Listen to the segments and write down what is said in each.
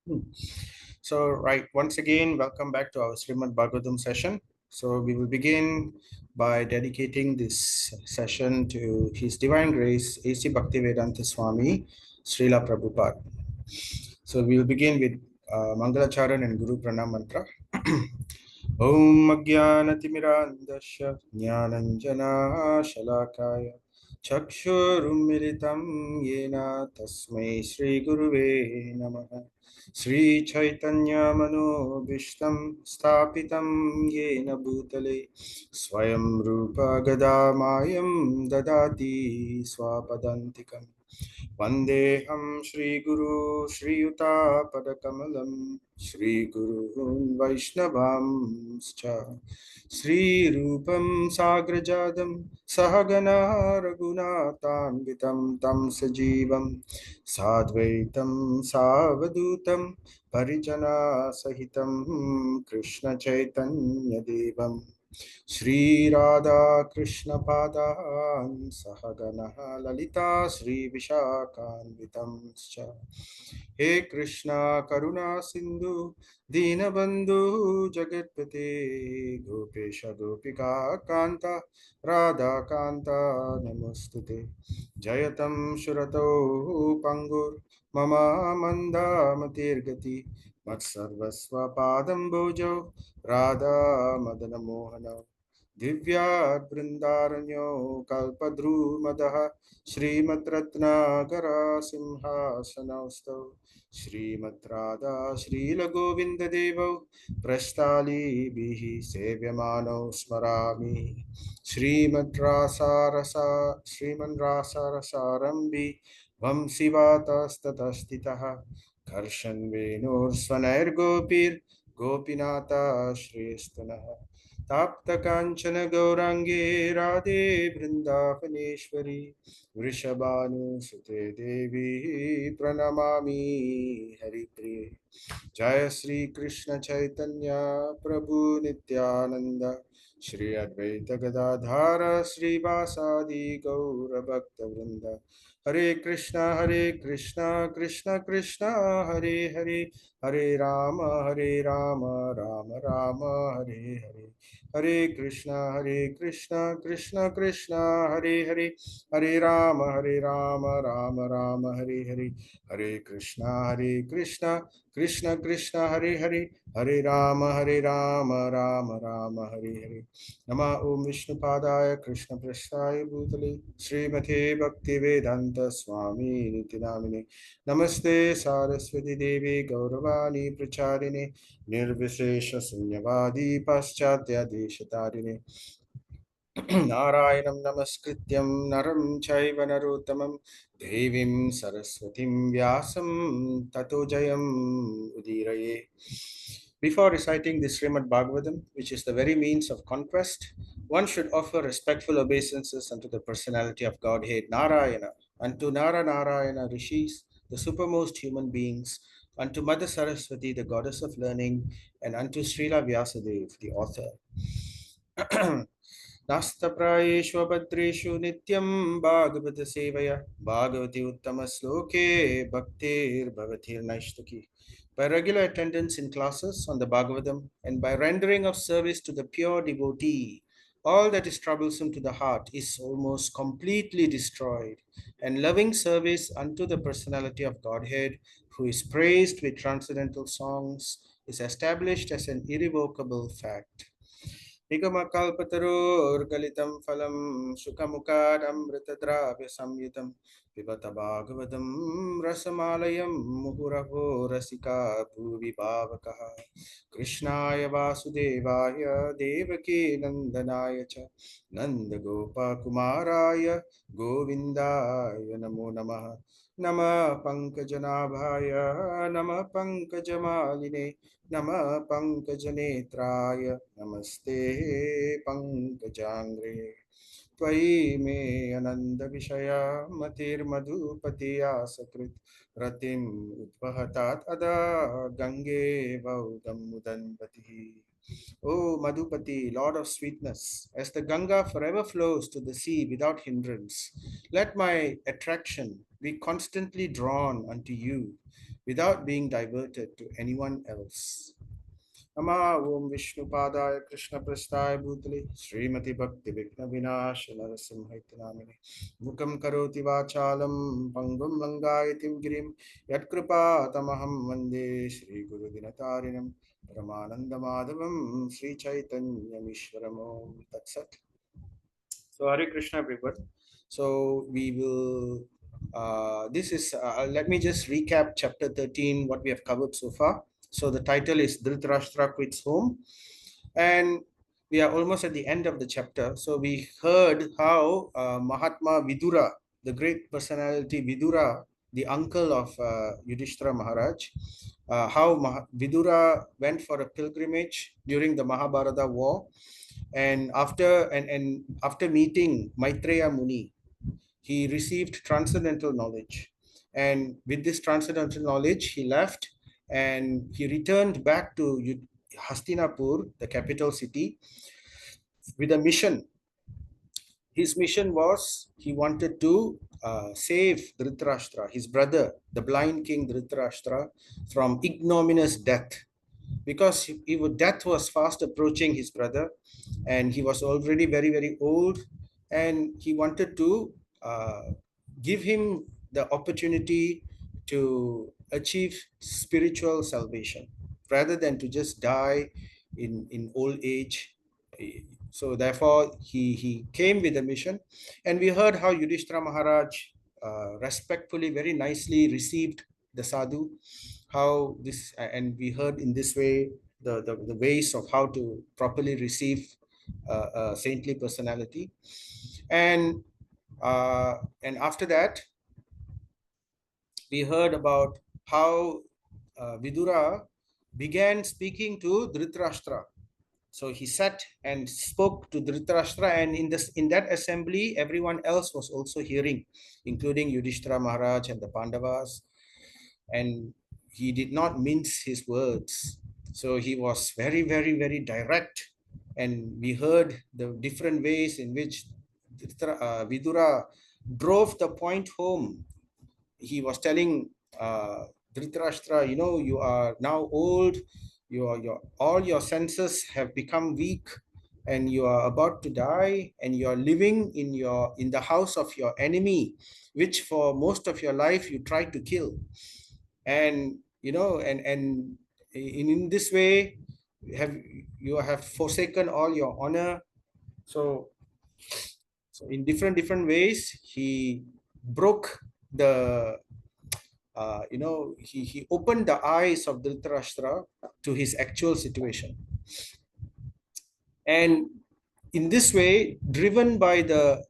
Hmm. Right, once again, welcome back to our Srimad Bhagavatam session. So, we will begin by dedicating this session to His Divine Grace, A.C. Bhaktivedanta Swami, Srila Prabhupada. So, we will begin with Mangalacharan and Guru Pranam Mantra. Om Ajnanatimirandasya Jnananjana Shalakaya Chakshurumilitam Yena Tasmai Shri Guruve Namaha Shri Chaitanya Manobishtam Stapitam Yena Bhutale Swayam Rupa Gadamayam Dadati Swapadantikam Vandeham Shri Guru Shri Yuta Padakamalam Shri Guru Vaishnavam Shri Rupam Sagrajadam Sahagana Raghunatanvitam Tam Sajivam Sadvaitam Savadutam Parijana Sahitam Krishna Chaitanya Devam Shri Radha Krishna Padan Sahagana Lalita Shri Vishakhanvitam He Krishna Karuna Sindhu Dinabandhu Jagatpate Gopesha Gopika Kanta Radha Kanta Namostute Jayatam Shurato Pangur Mama Manda Matirgati Matsarvasva Padam Bojo Radha Madana Mohana Divya Brindaranyo Kalpadru Srimad Ratnagara Simhasanaustau Srimad Radha Srila Govinda Devo Prasthali Bihi Sevyamano Smarami Srimad Rasa Rasarambi Vamsivata Statastitaha Karshan Venur Swanair Gopir Gopinata Shrestanaha Tapta Kanchana Gaurangi Radhe Vrindavaneshwari Vrishabhanu Sute Devi Pranamami Hari Priye Jaya Sri Krishna Chaitanya Prabhu Nityananda Shri Advaita Gadadhara Sri Vasadi Gaura Bhakta Vrinda Hare Krishna Krishna Krishna Hare Hare Hare Rama Rama Rama Hare Hare Hare Krishna Krishna Krishna Hare Hare Hare Rama Rama Rama Hare Hare Hare Krishna Krishna Krishna Hare Hare Hare Rama Rama Rama Hare Hare Nama Om Vishnu Padaya Krishna Prasthaya Bhutale Srimate Bhakti Vedanta Swami Niti Namine Namaste Saraswati Devi Gauravani Pracharine Nirvishesha Sunyavadi Paschatya Deshatarine Narayanam Namaskrityam Naram Chaiva Narottamam Devim Saraswatim Vyasam Tato Jayam Udiraye. Before reciting the Srimad Bhagavatam, which is the very means of conquest, one should offer respectful obeisances unto the personality of Godhead Narayana, unto Nara Narayana Rishis, the supermost human beings, unto Mother Saraswati, the goddess of learning, and unto Srila Vyasadev, the author. नास्तप्रायेष्वभद्रेषु नित्यं भागवत सेवया भागवती उत्तम श्लोके भक्तिर्भवतिर्नैष्टिकी. By regular attendance in classes on the Bhagavatam and by rendering of service to the pure devotee, all that is troublesome to the heart is almost completely destroyed, and loving service unto the personality of Godhead, who is praised with transcendental songs, is established as an irrevocable fact. निगमकल्पतरोर्गलितं फलं शुकमुखादमृतद्राव्यसंयुतं पिबत भागवतं रसमालयं मुहुरहो रसिका भुवि भावकः कृष्णाय वासुदेवाय देवकी नन्दनाय च नन्दगोपकुमाराय गोविन्दाय नमो नमः नमः पङ्कजनाभाय नमः पङ्कजमालिने नमः पङ्कजनेत्राय नमस्ते पङ्कजाङ्घ्रे त्वयि मे अनन्दविषया मतिर्मधुपतिया सकृत् रतिम् उद्वहतात् अदा गङ्गे बहुदमुदन्वतिः. O Madhupati, Lord of sweetness, as the Ganga forever flows to the sea without hindrance, let my attraction we constantly drawn unto you without being diverted to anyone else. Nama Om Vishnu Padaya Krishna Prasthaya Bhutale Srimati Bhakti Vikna Vinash Narasimhaiti Namine Mukam Karoti Vachalam Pangum Langayatim Girim Yatkripa Tamaham Vande Shri Guru Dinatarinam Ramananda Madhavam Sri Chaitanya Mishwaram Om Tat Sat. So Hare Krishna everyone. So we will, let me just recap chapter 13, what we have covered so far. So the title is Dhritarashtra Quits Home. And we are almost at the end of the chapter. So we heard how Mahatma Vidura, the great personality Vidura, the uncle of Yudhishthira Maharaj, how Vidura went for a pilgrimage during the Mahabharata war, and after meeting Maitreya Muni, he received transcendental knowledge. And with this transcendental knowledge, he left and he returned back to Hastinapur, the capital city, with a mission. His mission was he wanted to save Dhritarashtra, his brother, the blind king Dhritarashtra, from ignominious death, because death was fast approaching his brother, and he was already very, very old, and he wanted to uh, give him the opportunity to achieve spiritual salvation rather than to just die in old age. So therefore, he came with a mission, and we heard how Yudhishthira Maharaj respectfully, very nicely received the sadhu, how this, and we heard in this way the ways of how to properly receive a saintly personality. And and after that, we heard about how Vidura began speaking to Dhritarashtra. So he sat and spoke to Dhritarashtra, and in that assembly, everyone else was also hearing, including Yudhishthira Maharaj and the Pandavas. And he did not mince his words. So he was very, very, very direct. And we heard the different ways in which Vidura drove the point home. He was telling Dhritarashtra, you are now old, all your senses have become weak, and you are about to die, and you are living in the house of your enemy, which for most of your life you tried to kill. And in this way, have you have forsaken all your honor. So in different ways, he broke the he opened the eyes of Dhritarashtra to his actual situation. And in this way, driven by the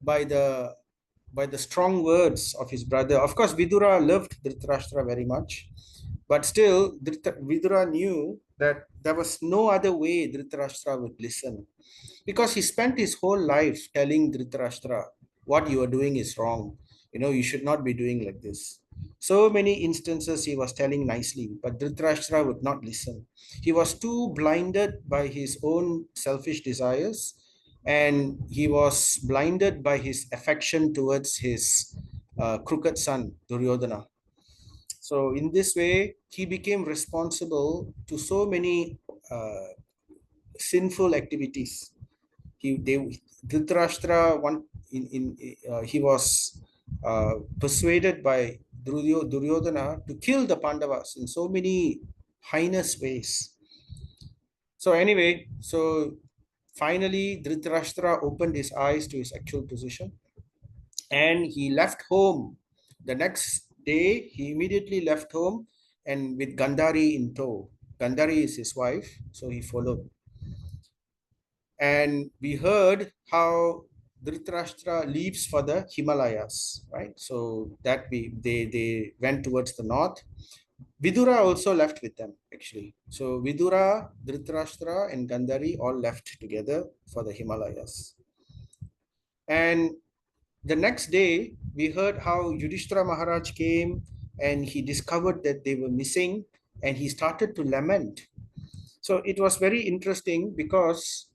by the strong words of his brother, of course Vidura loved Dhritarashtra very much, but still Vidura knew that there was no other way Dhritarashtra would listen, because he spent his whole life telling Dhritarashtra, what you are doing is wrong, you should not be doing like this. So many instances he was telling nicely, but Dhritarashtra would not listen. He was too blinded by his own selfish desires, and he was blinded by his affection towards his crooked son Duryodhana. So in this way, he became responsible to so many sinful activities. Dhritarashtra he was persuaded by Duryodhana to kill the Pandavas in so many heinous ways. So anyway, so finally Dhritarashtra opened his eyes to his actual position, and he left home. The next day, he immediately left home, and with Gandhari in tow. Gandhari is his wife, so he followed. And we heard how Dhritarashtra leaves for the Himalayas, right? So that they went towards the north. Vidura also left with them, actually. So Vidura, Dhritarashtra, and Gandhari all left together for the Himalayas. And the next day, we heard how Yudhishthira Maharaj came and he discovered that they were missing, and he started to lament. So it was very interesting because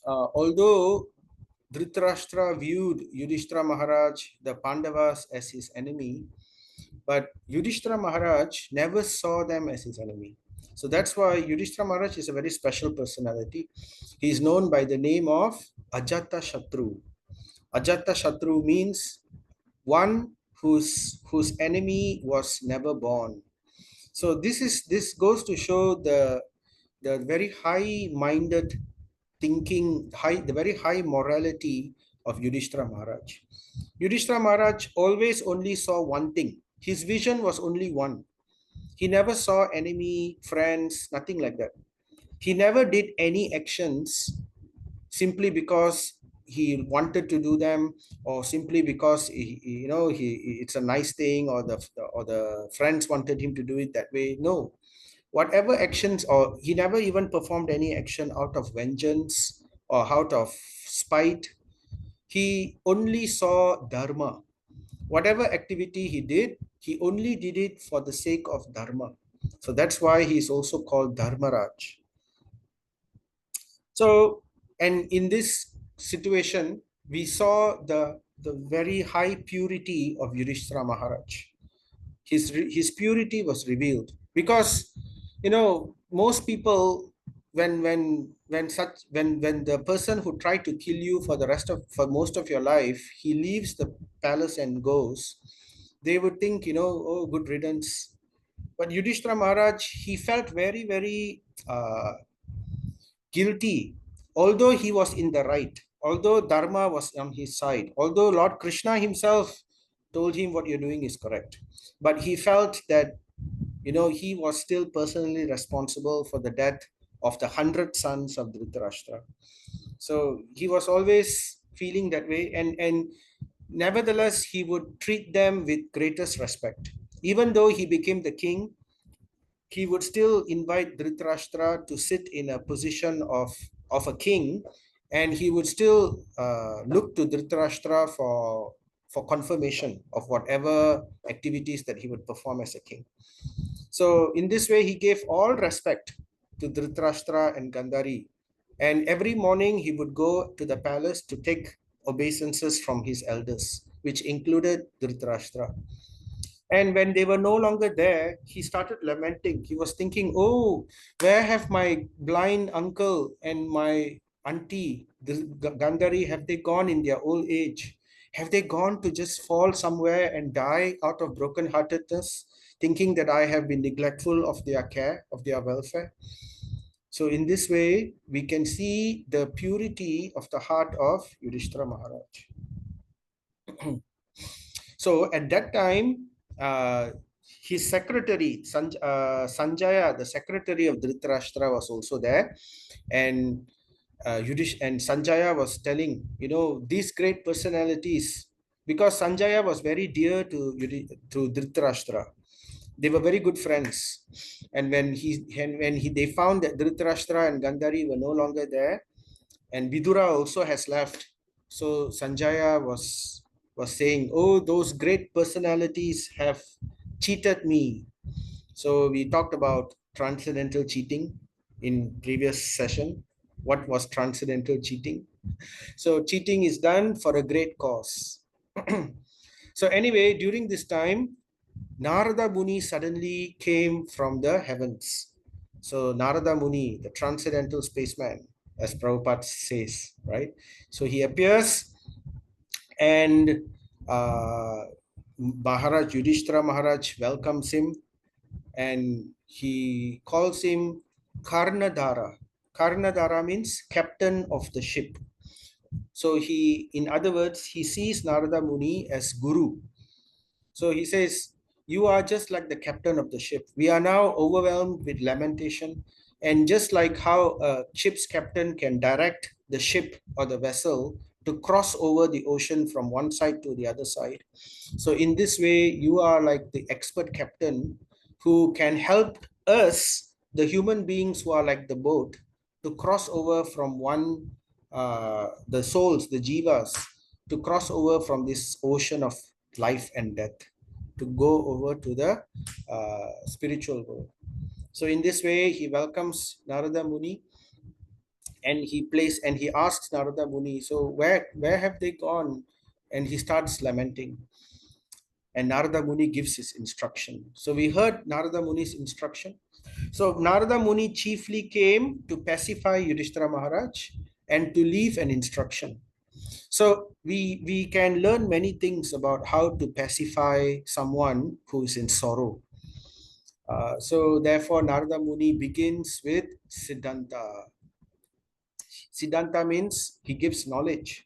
although Dhritarashtra viewed Yudhishthira Maharaj, the Pandavas, as his enemy, but Yudhishthira Maharaj never saw them as his enemy. So that's why Yudhishthira Maharaj is a very special personality. He is known by the name of Ajata Shatru. Ajata Shatru means one whose enemy was never born. So this goes to show the very high-minded thinking, the very high morality of Yudhishthira Maharaj. Yudhishthira Maharaj always only saw one thing. His vision was only one. He never saw enemy, friends, nothing like that. He never did any actions simply because he wanted to do them, or simply because it's a nice thing, or the friends wanted him to do it that way. No, whatever actions, or he never even performed any action out of vengeance or out of spite. He only saw dharma. Whatever activity he did, he only did it for the sake of dharma. So that's why he is also called Dharmaraj. So, and in this situation, we saw the very high purity of Yudhishthira Maharaj. His purity was revealed, because most people, when the person who tried to kill you for most of your life, he leaves the palace and goes, they would think, oh, good riddance. But Yudhishthira Maharaj, he felt very, very guilty, although he was in the right, although dharma was on his side, although Lord Krishna himself told him what you're doing is correct, but he felt that he was still personally responsible for the death of the 100 sons of Dhritarashtra. So he was always feeling that way, and nevertheless he would treat them with greatest respect. Even though he became the king, he would still invite Dhritarashtra to sit in a position of a king, and he would still look to Dhritarashtra for confirmation of whatever activities that he would perform as a king. So in this way, he gave all respect to Dhritarashtra and Gandhari. And every morning he would go to the palace to take obeisances from his elders, which included Dhritarashtra. And when they were no longer there, he started lamenting. He was thinking, oh, where have my blind uncle and my auntie, Gandhari, have they gone in their old age? Have they gone to just fall somewhere and die out of brokenheartedness, thinking that I have been neglectful of their care, of their welfare? So in this way, we can see the purity of the heart of Yudhishthira Maharaj. So at that time, his secretary, Sanjaya, the secretary of Dhritarashtra, was also there. And and Sanjaya was telling, these great personalities, because Sanjaya was very dear to Dhritarashtra. They were very good friends. And when they found that Dhritarashtra and Gandhari were no longer there, and Vidura also has left, so Sanjaya was saying, oh, those great personalities have cheated me. So we talked about transcendental cheating in previous session. What was transcendental cheating? So cheating is done for a great cause. So anyway, during this time, Narada Muni suddenly came from the heavens. So Narada Muni, the transcendental spaceman, as Prabhupada says, right? So he appears, and Maharaj Yudhishthira Maharaj welcomes him, and he calls him Karnadara. Karnadara means captain of the ship. So in other words, he sees Narada Muni as Guru. So he says, you are just like the captain of the ship. We are now overwhelmed with lamentation. And just like how a ship's captain can direct the ship or the vessel to cross over the ocean from one side to the other side. So in this way, you are like the expert captain who can help us, the human beings who are like the boat, to cross over from the souls, the jivas, to cross over from this ocean of life and death, to go over to the spiritual world. So in this way, he welcomes Narada Muni, and he asks Narada Muni, so where have they gone? And he starts lamenting, and Narada Muni gives his instruction. So we heard Narada Muni's instruction. So Narada Muni chiefly came to pacify Yudhishthira Maharaj and to leave an instruction. So we can learn many things about how to pacify someone who is in sorrow. So therefore, Narada Muni begins with Siddhanta. Siddhanta means he gives knowledge.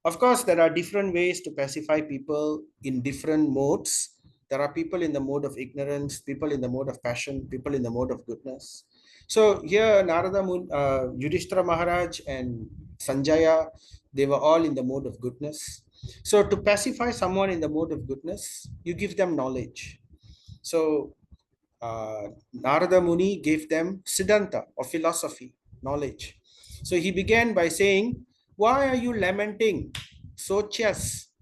Of course, there are different ways to pacify people in different modes. There are people in the mode of ignorance, people in the mode of passion, people in the mode of goodness. So here, Yudhishthira Maharaj and Sanjaya, they were all in the mode of goodness. So to pacify someone in the mode of goodness, you give them knowledge. So Narada Muni gave them Siddhanta or philosophy, knowledge. So he began by saying, why are you lamenting? Sochaste,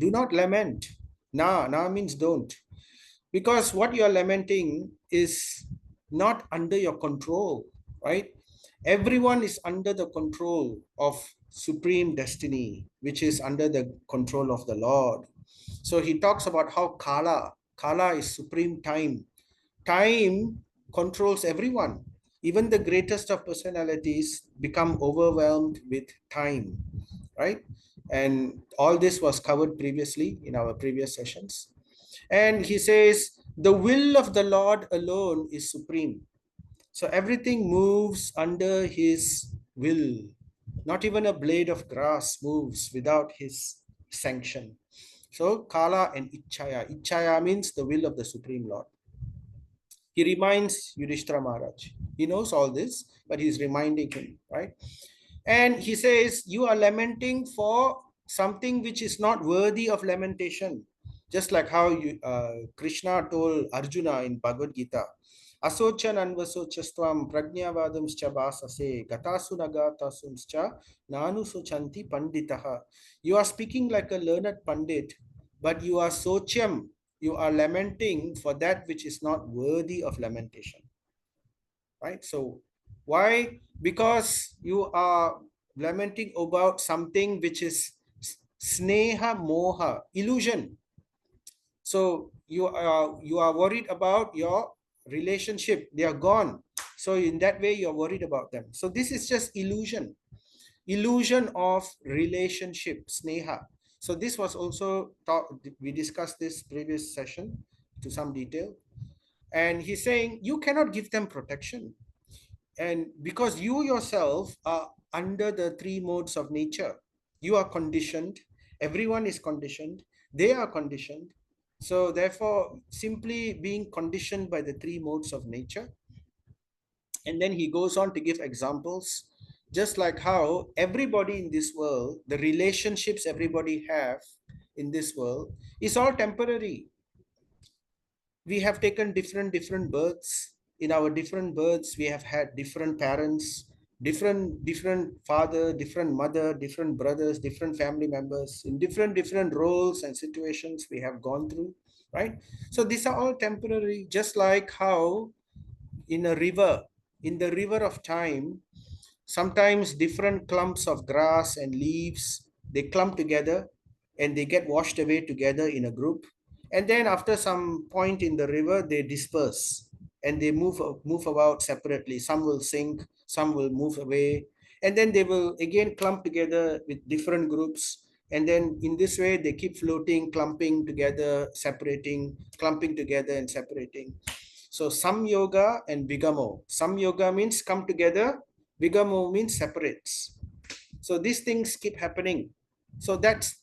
do not lament. Na means don't. Because what you are lamenting is not under your control, right? Everyone is under the control of supreme destiny, which is under the control of the Lord. So he talks about how Kala is supreme time. Time controls everyone. Even the greatest of personalities become overwhelmed with time, right? And all this was covered previously in our previous sessions. And he says, the will of the Lord alone is supreme. So everything moves under his will. Not even a blade of grass moves without his sanction. So Kala and Ichaya. Ichaya means the will of the Supreme Lord. He reminds Yudhishthira Maharaj. He knows all this, but he's reminding him, right? And he says, you are lamenting for something which is not worthy of lamentation. Just like how Krishna told Arjuna in Bhagavad Gita, Asochan anvasochastvam prajnavadamscha vasase gatasu nagatasumscha nanu sochanti panditaha. You are speaking like a learned pandit, but you are socham, you are lamenting for that which is not worthy of lamentation, right? So why? Because you are lamenting about something which is sneha moha, illusion. So you are worried about your relationship, they are gone. So in that way you're worried about them. So this is just illusion of relationship, sneha. So this was also we discussed this previous session to some detail. And he's saying you cannot give them protection, and because you yourself are under the three modes of nature, you are conditioned, everyone is conditioned, they are conditioned. So therefore, simply being conditioned by the three modes of nature. And then he goes on to give examples, just like how everybody in this world, the relationships everybody have in this world is all temporary. We have taken different births. In our different births we have had different parents, different father, different mother, different brothers, different family members, in different roles and situations we have gone through, right? So these are all temporary. Just like how in a river, in the river of time, sometimes different clumps of grass and leaves, they clump together and they get washed away together in a group. And then after some point in the river, they disperse and they move about separately. Some will sink, some will move away, and then they will again clump together with different groups. And then in this way, they keep floating, clumping together, separating, clumping together and separating. So some yoga and Vigamo. Some yoga means come together, Vigamo means separates. So these things keep happening. So that's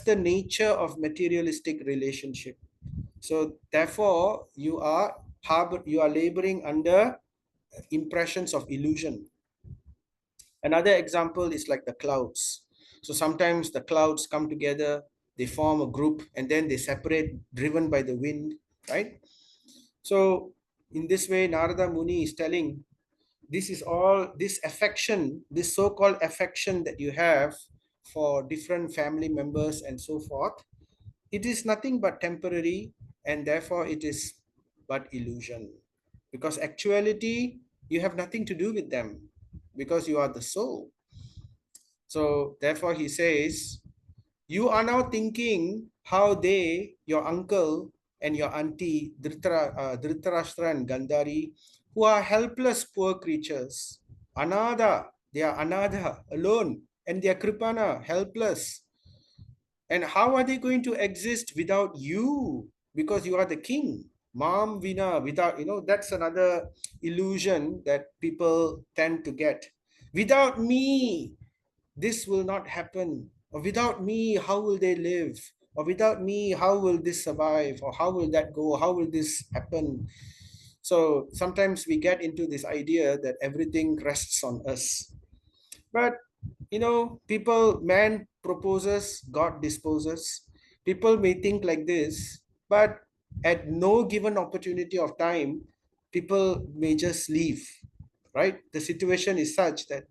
the nature of materialistic relationship. So therefore, you are laboring under impressions of illusion. Another example is like the clouds. So sometimes the clouds come together, they form a group, and then they separate, driven by the wind, right? So in this way, Narada Muni is telling, this is all, this affection, this so-called affection that you have for different family members and so forth, it is nothing but temporary, and therefore it is but illusion. Because actuality, you have nothing to do with them. because you are the soul. So therefore he says, you are now thinking how they, your uncle and your auntie, Dhritarashtra and Gandhari, who are helpless poor creatures, anada, they are anada, alone, and they are kripana, helpless. And how are they going to exist without you? Because you are the king. Mam Vina, without, that's another illusion that people tend to get. Without me, this will not happen. Or without me, how will they live? Or without me, how will this survive? Or how will that go? How will this happen? So sometimes we get into this idea that everything rests on us. But people, man proposes, God disposes. People may think like this, but at no given opportunity of time, people may just leave, right? The situation is such that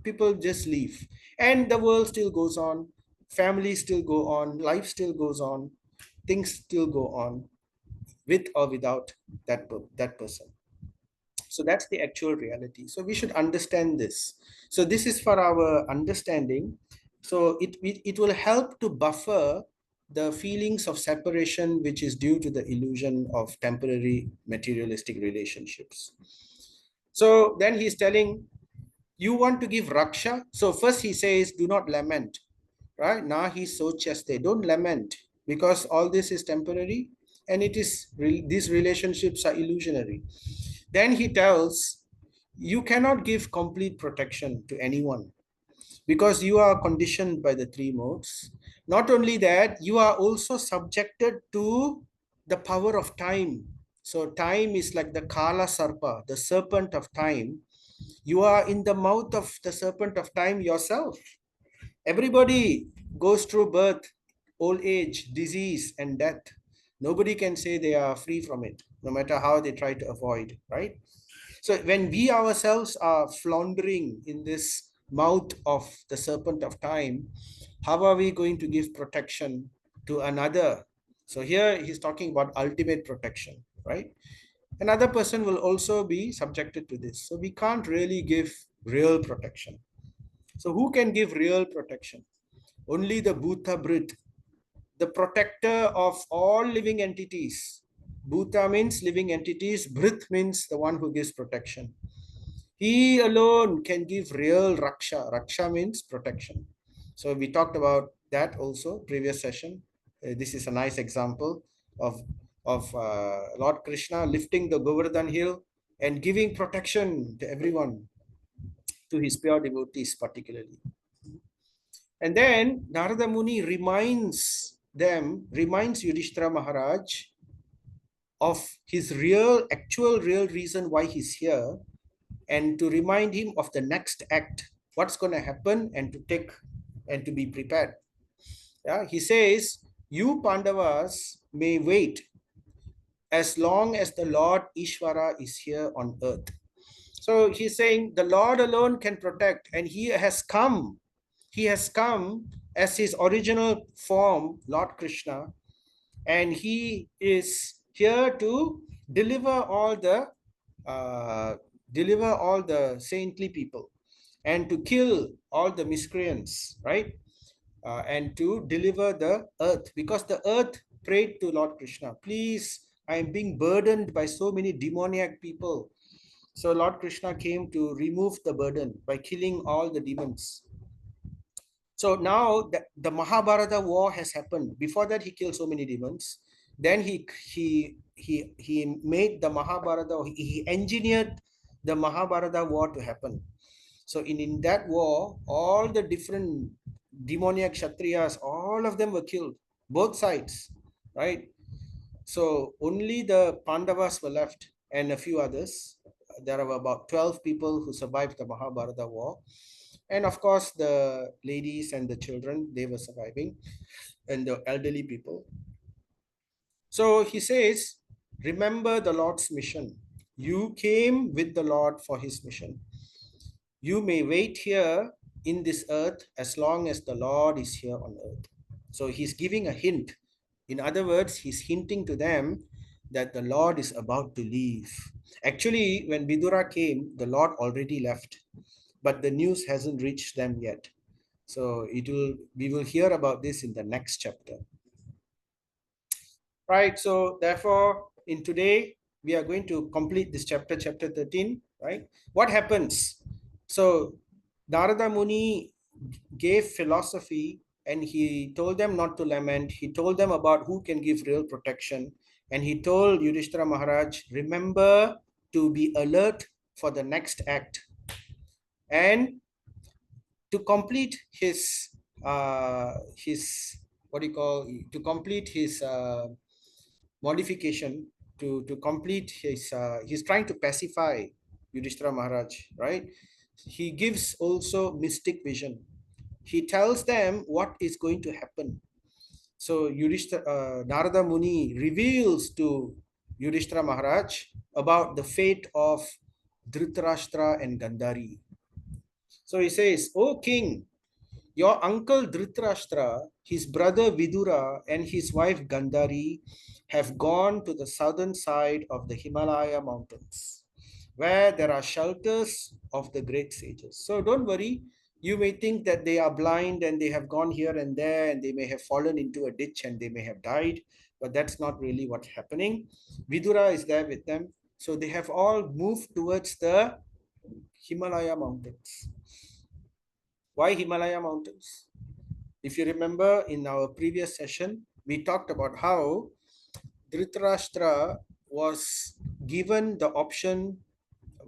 people just leave, and the world still goes on, families still go on, life still goes on, things still go on, with or without that person. So that's the actual reality. So we should understand this. So this is for our understanding. So it will help to buffer the feelings of separation, which is due to the illusion of temporary materialistic relationships. So then he's telling, you want to give raksha. So first he says, do not lament, right? Now he's so chaste, don't lament, because all this is temporary, and these relationships are illusionary. Then he tells, you cannot give complete protection to anyone because you are conditioned by the three modes. Not only that, you are also subjected to the power of time. So time is like the Kala Sarpa, the serpent of time. You are in the mouth of the serpent of time yourself. Everybody goes through birth, old age, disease, and death. Nobody can say they are free from it, no matter how they try to avoid, right? So when we ourselves are floundering in this mouth of the serpent of time, how are we going to give protection to another? So here he's talking about ultimate protection, right? Another person will also be subjected to this. So we can't really give real protection. So who can give real protection? Only the Bhuta Brit, the protector of all living entities. Bhuta means living entities, Brit means the one who gives protection. He alone can give real Raksha. Raksha means protection. So we talked about that also previous session. This is a nice example of Lord Krishna lifting the Govardhan hill and giving protection to everyone, to his pure devotees particularly. And then Narada Muni reminds Yudhishthira Maharaj of his actual real reason why he's here, and to remind him of the next act, what's going to happen, and to be prepared. Yeah, he says, you Pandavas may wait as long as the Lord Ishvara is here on earth. So he's saying the Lord alone can protect, and he has come. He has come as his original form, Lord Krishna, and he is here to deliver all the uh, saintly people, and to kill all the miscreants, right? And to deliver the earth, because the earth prayed to Lord Krishna, please, I am being burdened by so many demoniac people. So Lord Krishna came to remove the burden by killing all the demons. So now the Mahabharata war has happened. Before that, he killed so many demons. Then he made the Mahabharata, he engineered the Mahabharata war to happen. So in that war, all the different demoniac Kshatriyas, all of them were killed, both sides, right? So only the Pandavas were left and a few others. There were about 12 people who survived the Mahabharata war. And of course, the ladies and the children, they were surviving, and the elderly people. So he says, remember the Lord's mission. You came with the Lord for his mission. You may wait here in this earth as long as the Lord is here on earth. So he's giving a hint. In other words, he's hinting to them that the Lord is about to leave. Actually, when Vidura came, the Lord already left. but the news hasn't reached them yet. So we will hear about this in the next chapter. Right. So therefore, in today, we are going to complete this chapter, chapter 13, right? What happens? So Narada Muni gave philosophy, and he told them not to lament. He told them about who can give real protection. And he told Yudhishthira Maharaj, remember to be alert for the next act. And to complete his what do you call, to complete his modification, to complete his he's trying to pacify Yudhishthira Maharaj, right? He gives also mystic vision. He tells them what is going to happen. So Narada Muni reveals to Yudhishthira Maharaj about the fate of Dhritarashtra and Gandhari. So he says, "O king, your uncle Dhritarashtra, his brother Vidura, and his wife Gandhari have gone to the southern side of the Himalaya mountains, where there are shelters of the great sages." So don't worry. You may think that they are blind and they have gone here and there and they may have fallen into a ditch and they may have died, but that's not really what's happening. Vidura is there with them. So they have all moved towards the Himalaya mountains. Why Himalaya mountains? If you remember in our previous session, we talked about how Dhritarashtra was given the option,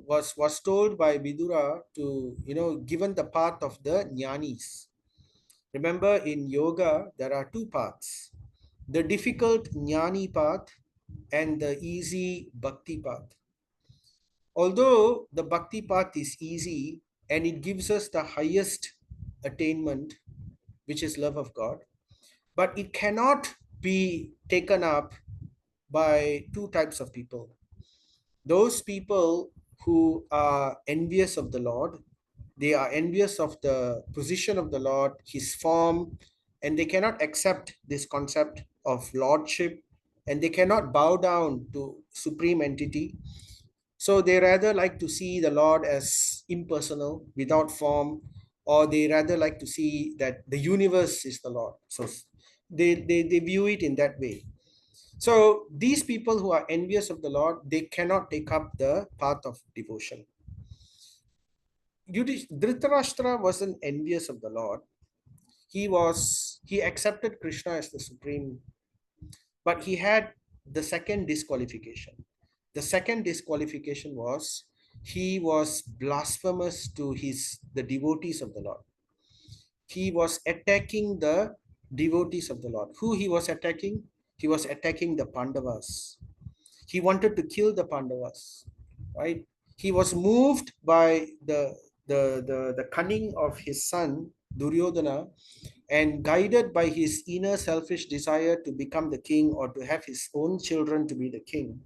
was told by Vidura to, given the path of the jnanis. Remember, in yoga, there are two paths: the difficult jnani path and the easy bhakti path. Although the bhakti path is easy and it gives us the highest attainment, which is love of God, but it cannot be taken up by two types of people. Those people who are envious of the Lord, they are envious of the position of the Lord, his form, and they cannot accept this concept of lordship, and they cannot bow down to supreme entity. So they rather like to see the Lord as impersonal, without form, or they rather like to see that the universe is the Lord. So they view it in that way. So these people who are envious of the Lord, they cannot take up the path of devotion. Dhritarashtra wasn't envious of the Lord. He accepted Krishna as the supreme, but he had the second disqualification. The second disqualification was he was blasphemous to the devotees of the Lord. He was attacking the devotees of the Lord. Who he was attacking? He was attacking the Pandavas. He wanted to kill the Pandavas, right? He was moved by the cunning of his son Duryodhana, and guided by his inner selfish desire to become the king or to have his own children to be the king.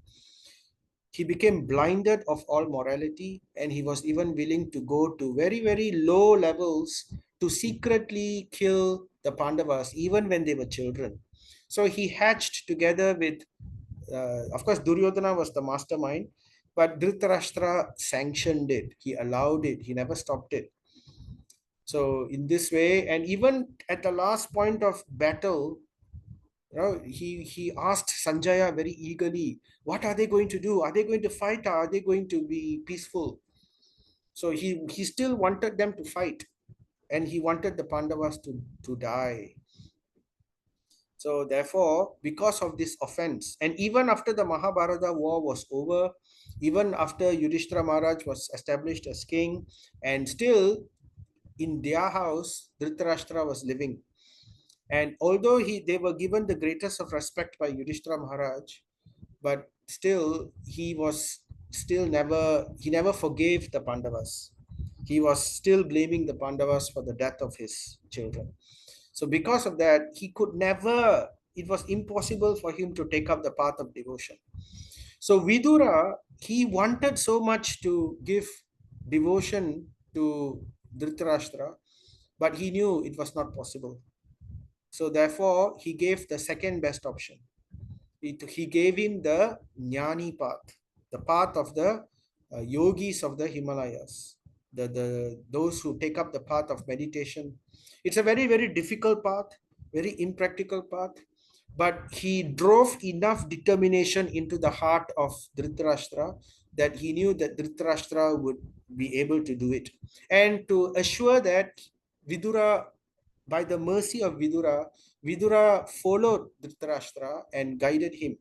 He became blinded of all morality, and he was even willing to go to very, very low levels to secretly kill the Pandavas, even when they were children. So he hatched together with, of course, Duryodhana was the mastermind, but Dhritarashtra sanctioned it. He allowed it. He never stopped it. So in this way, and even at the last point of battle, he asked Sanjaya very eagerly, what are they going to do? Are they going to fight, or are they going to be peaceful? So he still wanted them to fight, and he wanted the Pandavas to die. So therefore, because of this offense, and even after the Mahabharata war was over, even after Yudhishthira Maharaj was established as king, and still in their house, Dhritarashtra was living. And although they were given the greatest of respect by Yudhishthira Maharaj, but still he never forgave the Pandavas. He was still blaming the Pandavas for the death of his children. So because of that, it was impossible for him to take up the path of devotion. So Vidura, he wanted so much to give devotion to Dhritarashtra, but he knew it was not possible. So therefore, he gave the second best option. He gave him the jnani path, the path of the yogis of the Himalayas. those who take up the path of meditation. It's a very, very difficult path, very impractical path, but he drove enough determination into the heart of Dhritarashtra that he knew that Dhritarashtra would be able to do it. And to assure that Vidura, by the mercy of Vidura, Vidura followed Dhritarashtra and guided him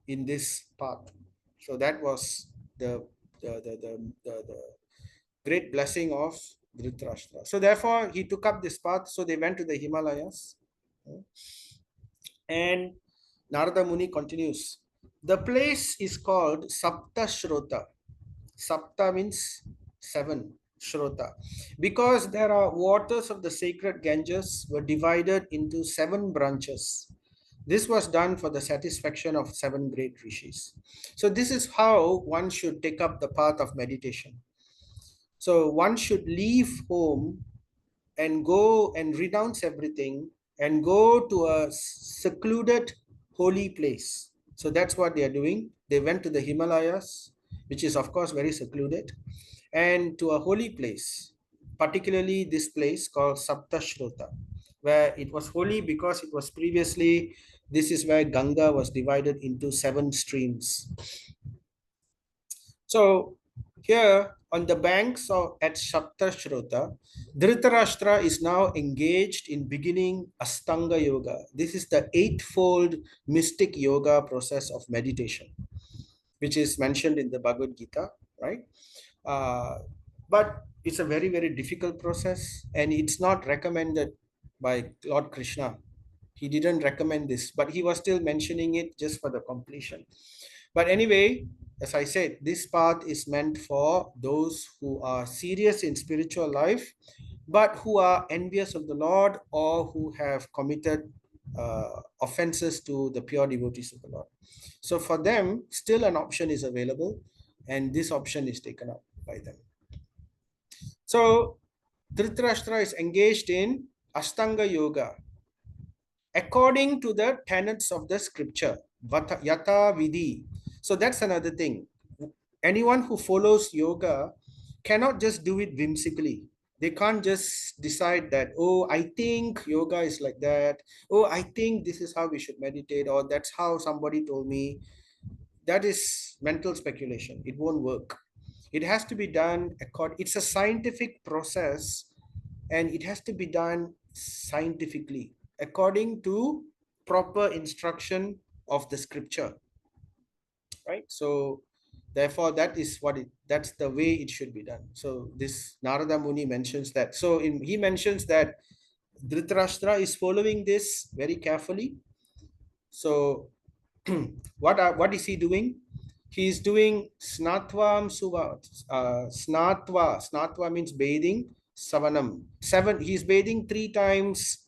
in this path. So that was the the great blessing of Dhritarashtra. So therefore, he took up this path. So they went to the Himalayas. And Narada Muni continues. The place is called Sapta Shrota. Sapta means seven, Shrota. Because there are waters of the sacred Ganges were divided into seven branches. This was done for the satisfaction of seven great rishis. So this is how one should take up the path of meditation. So one should leave home and go and renounce everything and go to a secluded holy place. So that's what they are doing. They went to the Himalayas, which is of course very secluded, and to a holy place, particularly this place called Saptashrota, where it was holy because it was previously, this is where Ganga was divided into seven streams. So here on the banks of at Saptashrota, Dhritarashtra is now engaged in beginning Astanga Yoga. This is the eightfold mystic yoga process of meditation, which is mentioned in the Bhagavad Gita, right? But it's a very, very difficult process, and it's not recommended by Lord Krishna. He didn't recommend this, but he was still mentioning it just for the completion. But anyway, as I said, this path is meant for those who are serious in spiritual life, but who are envious of the Lord or who have committed offenses to the pure devotees of the Lord. So for them, still an option is available, and this option is taken up by them. So Dhritarashtra is engaged in Ashtanga Yoga according to the tenets of the scripture, Yata Vidhi. So that's another thing. Anyone who follows yoga cannot just do it whimsically. They can't just decide that, oh, I think yoga is like that. Oh, I think this is how we should meditate, or that's how somebody told me. That is mental speculation. It won't work. It has to be done it's a scientific process, and it has to be done scientifically according to proper instruction of the scripture, right? So therefore that's the way it should be done. So this Narada Muni mentions that. So he mentions that Dhritarashtra is following this very carefully. So what is he doing? He is doing snatvam suva. Snatva means bathing. Savanam. He is bathing 3 times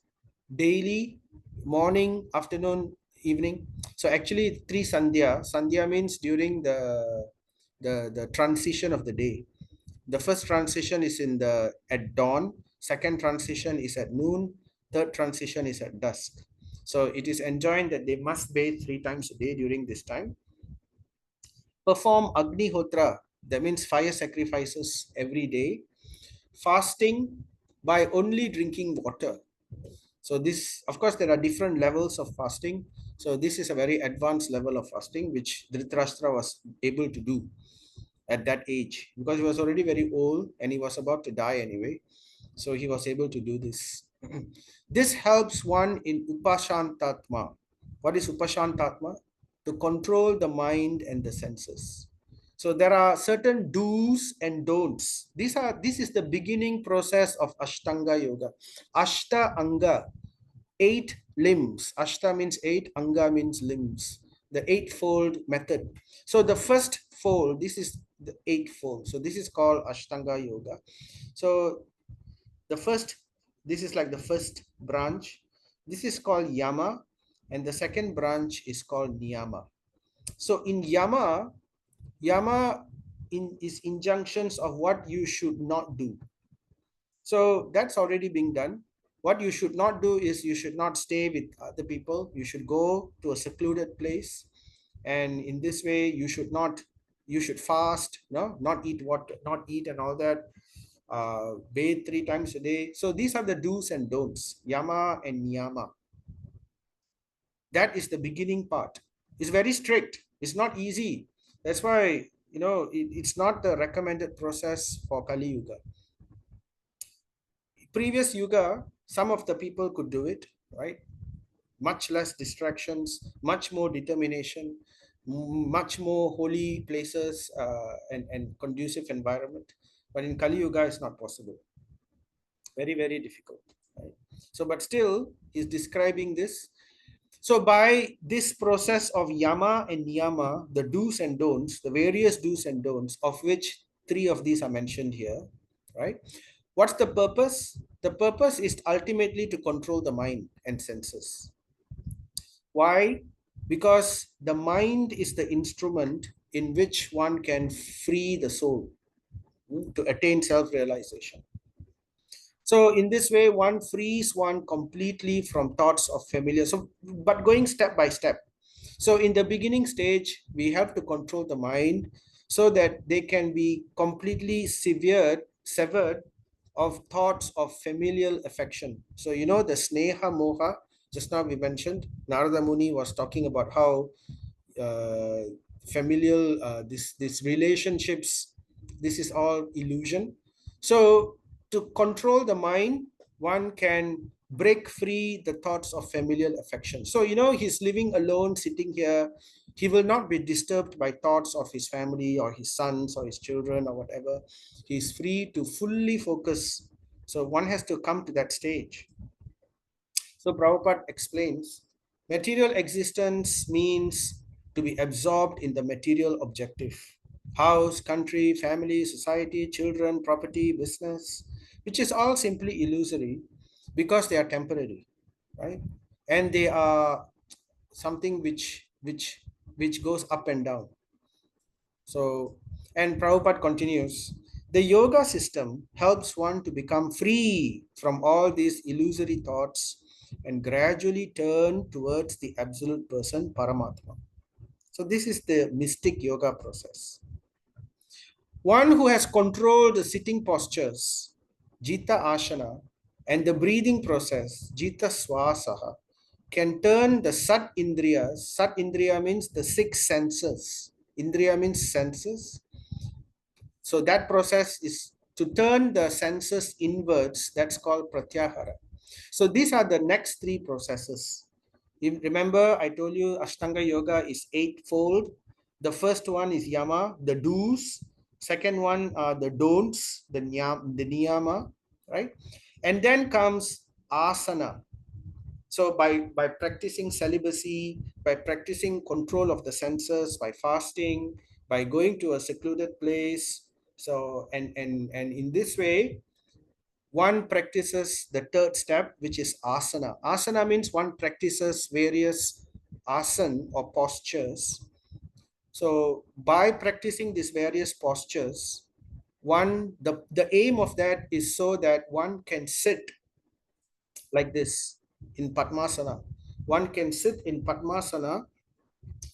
daily, morning, afternoon, evening. So actually 3 sandhya. Sandhya means during the transition of the day. The first transition is at dawn. Second transition is at noon. Third transition is at dusk. So it is enjoined that they must bathe 3 times a day during this time. Perform Agnihotra, that means fire sacrifices every day. Fasting by only drinking water. So this, of course, there are different levels of fasting. So this is a very advanced level of fasting, which Dhritarashtra was able to do at that age, because he was already very old and he was about to die anyway. So he was able to do this. This helps one in Upashantatma. What is Upashantatma? To control the mind and the senses. So there are certain do's and don'ts. This is the beginning process of Ashtanga Yoga. Ashta Anga, 8 limbs. Ashta means 8, Anga means limbs. The eightfold method. So the first fold, this is the eightfold. So this is called Ashtanga Yoga. So the first, this is like the first branch. This is called Yama, and the second branch is called Niyama. So in Yama is injunctions of what you should not do. So that's already being done. What you should not do is you should not stay with other people. You should go to a secluded place. And in this way, you should fast, no, not eat and all that. bathe 3 times a day. So these are the do's and don'ts, yama and niyama. That is the beginning part. It's very strict. It's not easy. That's why, it's not the recommended process for Kali Yuga. Previous Yuga, some of the people could do it, right? Much less distractions, much more determination, much more holy places, and conducive environment. But in Kali Yuga, it's not possible. Very, very difficult. Right? So, but still, he's describing this. So, by this process of yama and niyama, the do's and don'ts, the various do's and don'ts, of which three of these are mentioned here, right? What's the purpose? The purpose is ultimately to control the mind and senses. Why? Because the mind is the instrument in which one can free the soul, to attain self-realization. So in this way, one frees one completely from thoughts of familiar. So, but going step by step. So in the beginning stage, we have to control the mind so that they can be completely severed of thoughts of familial affection. So the sneha moha, just now we mentioned, Narada Muni was talking about how uh, familial, this relationships, this is all illusion. So to control the mind, one can break free the thoughts of familial affection. So he's living alone, sitting here. He will not be disturbed by thoughts of his family or his sons or his children or whatever. He's free to fully focus. So one has to come to that stage. So Prabhupada explains, material existence means to be absorbed in the material objective. House, country, family, society, children, property, business, which is all simply illusory because they are temporary, right? And they are something which goes up and down. So, and Prabhupada continues, the yoga system helps one to become free from all these illusory thoughts and gradually turn towards the absolute person, Paramatma. So, this is the mystic yoga process. One who has controlled the sitting postures, Jita Ashana, and the breathing process, Jita Swasaha, can turn the Sat Indriyas. Sat Indriya means the six senses. Indriya means senses. So that process is to turn the senses inwards. That's called Pratyahara. So these are the next three processes. Remember, I told you Ashtanga Yoga is eightfold. The first one is Yama, the do's. Second one are the don'ts, the niyama, right? And then comes asana. So by practicing celibacy, by practicing control of the senses, by fasting, by going to a secluded place, so and in this way, one practices the third step, which is asana. Asana means one practices various asana or postures. So by practicing these various postures, the aim of that is so that one can sit like this in Padmasana. One can sit in Padmasana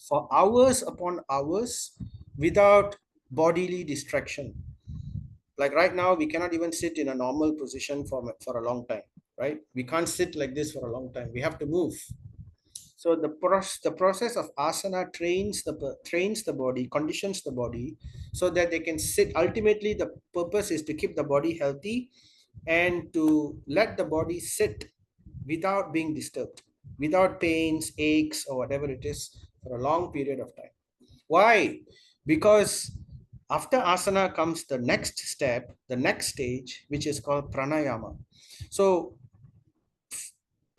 for hours upon hours without bodily distraction. Like right now, we cannot even sit in a normal position for a long time, right? We can't sit like this for a long time. We have to move. So the process of asana trains the body, conditions the body, so that they can sit. Ultimately, the purpose is to keep the body healthy and to let the body sit without being disturbed, without pains, aches, or whatever it is for a long period of time. Why? Because after asana comes the next step, the next stage, which is called pranayama. So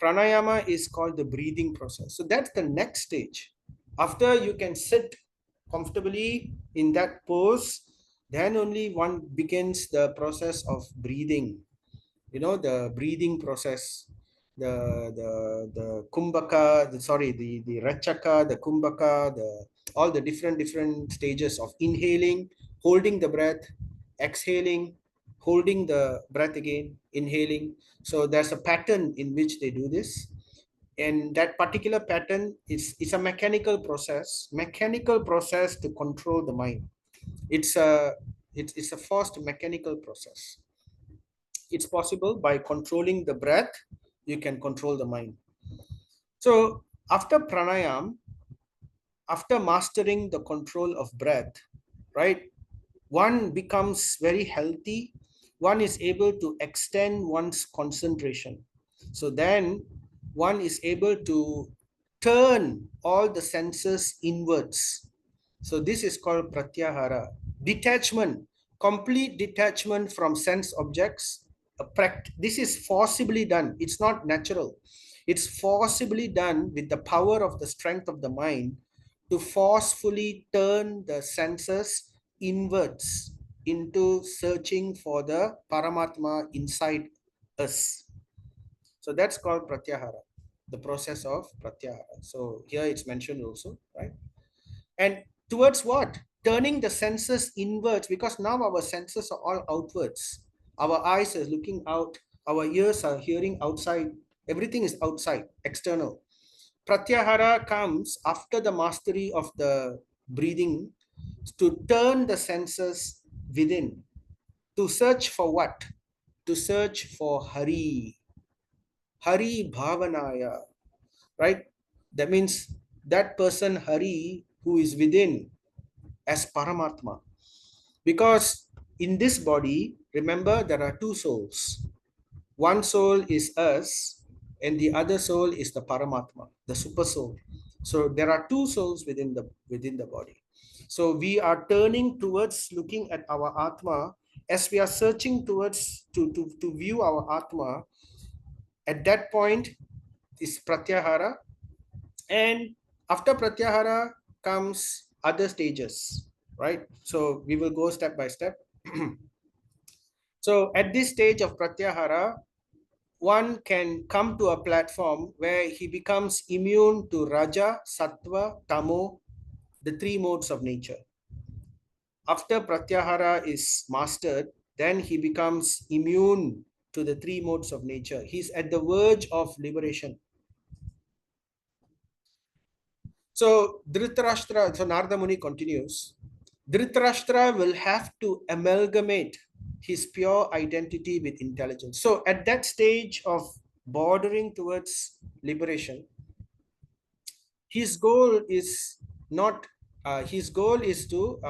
pranayama is called the breathing process. So that's the next stage. After you can sit comfortably in that pose, then only one begins the process of breathing. The breathing process, the kumbhaka, the rachaka, the kumbhaka, all the different stages of inhaling, holding the breath, exhaling, holding the breath again, inhaling. So there's a pattern in which they do this, and that particular pattern is a mechanical process to control the mind. It's a forced mechanical process. It's possible by controlling the breath, you can control the mind. So after pranayam, after mastering the control of breath, right, one becomes very healthy. One is able to extend one's concentration. So then one is able to turn all the senses inwards. So this is called pratyahara. Detachment, complete detachment from sense objects. This is forcibly done. It's not natural. It's forcibly done with the power of the strength of the mind to forcefully turn the senses inwards into searching for the Paramatma inside us. So that's called pratyahara, the process of pratyahara. So here it's mentioned also, right? And towards what? Turning the senses inwards, because now our senses are all outwards. Our eyes are looking out, our ears are hearing outside, everything is outside, external. Pratyahara comes after the mastery of the breathing to turn the senses within, to search for what? To search for Hari, Hari Bhavanaya, right? That means that person Hari who is within as Paramatma. Because in this body, remember, there are two souls. One soul is us, and the other soul is the Paramatma, the super soul. So there are two souls within the body. So we are turning towards looking at our Atma as we are searching towards to view our Atma. At that point is Pratyahara, and after Pratyahara comes other stages, right? So we will go step by step. So at this stage of Pratyahara, one can come to a platform where he becomes immune to Raja, Sattva, Tamo, the three modes of nature. After Pratyahara is mastered, then he becomes immune to the three modes of nature. He's at the verge of liberation. So Dhritarashtra, so Narada Muni continues, Dhritarashtra will have to amalgamate his pure identity with intelligence. So at that stage of bordering towards liberation, his goal is not, his goal is to,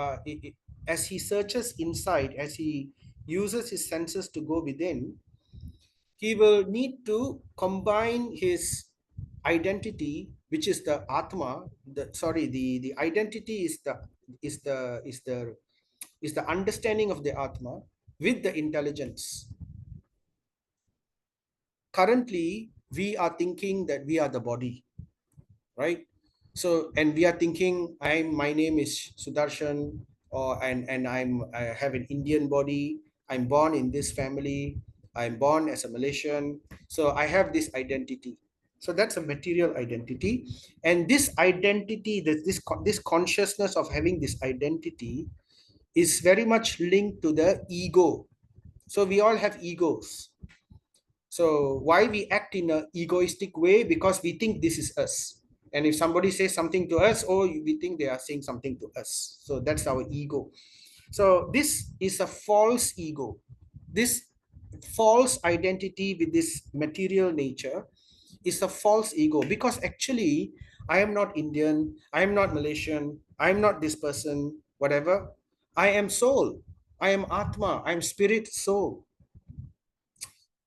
as he searches inside, as he uses his senses to go within, he will need to combine his identity, which is the atma, the identity is the understanding of the atma with the intelligence. Currently we are thinking that we are the body, right? So, and we are thinking, my name is Sudarshan, or and I have an Indian body, I'm born in this family, I'm born as a Malaysian, so I have this identity. So that's a material identity, and this identity, this consciousness of having this identity is very much linked to the ego. So we all have egos. So why we act in a egoistic way? Because we think this is us. And if somebody says something to us, oh, we think they are saying something to us. So that's our ego. So this is a false ego. This false identity with this material nature is a false ego, because actually I am not Indian, I am not Malaysian, I am not this person, whatever. I am soul. I am Atma. I am spirit soul.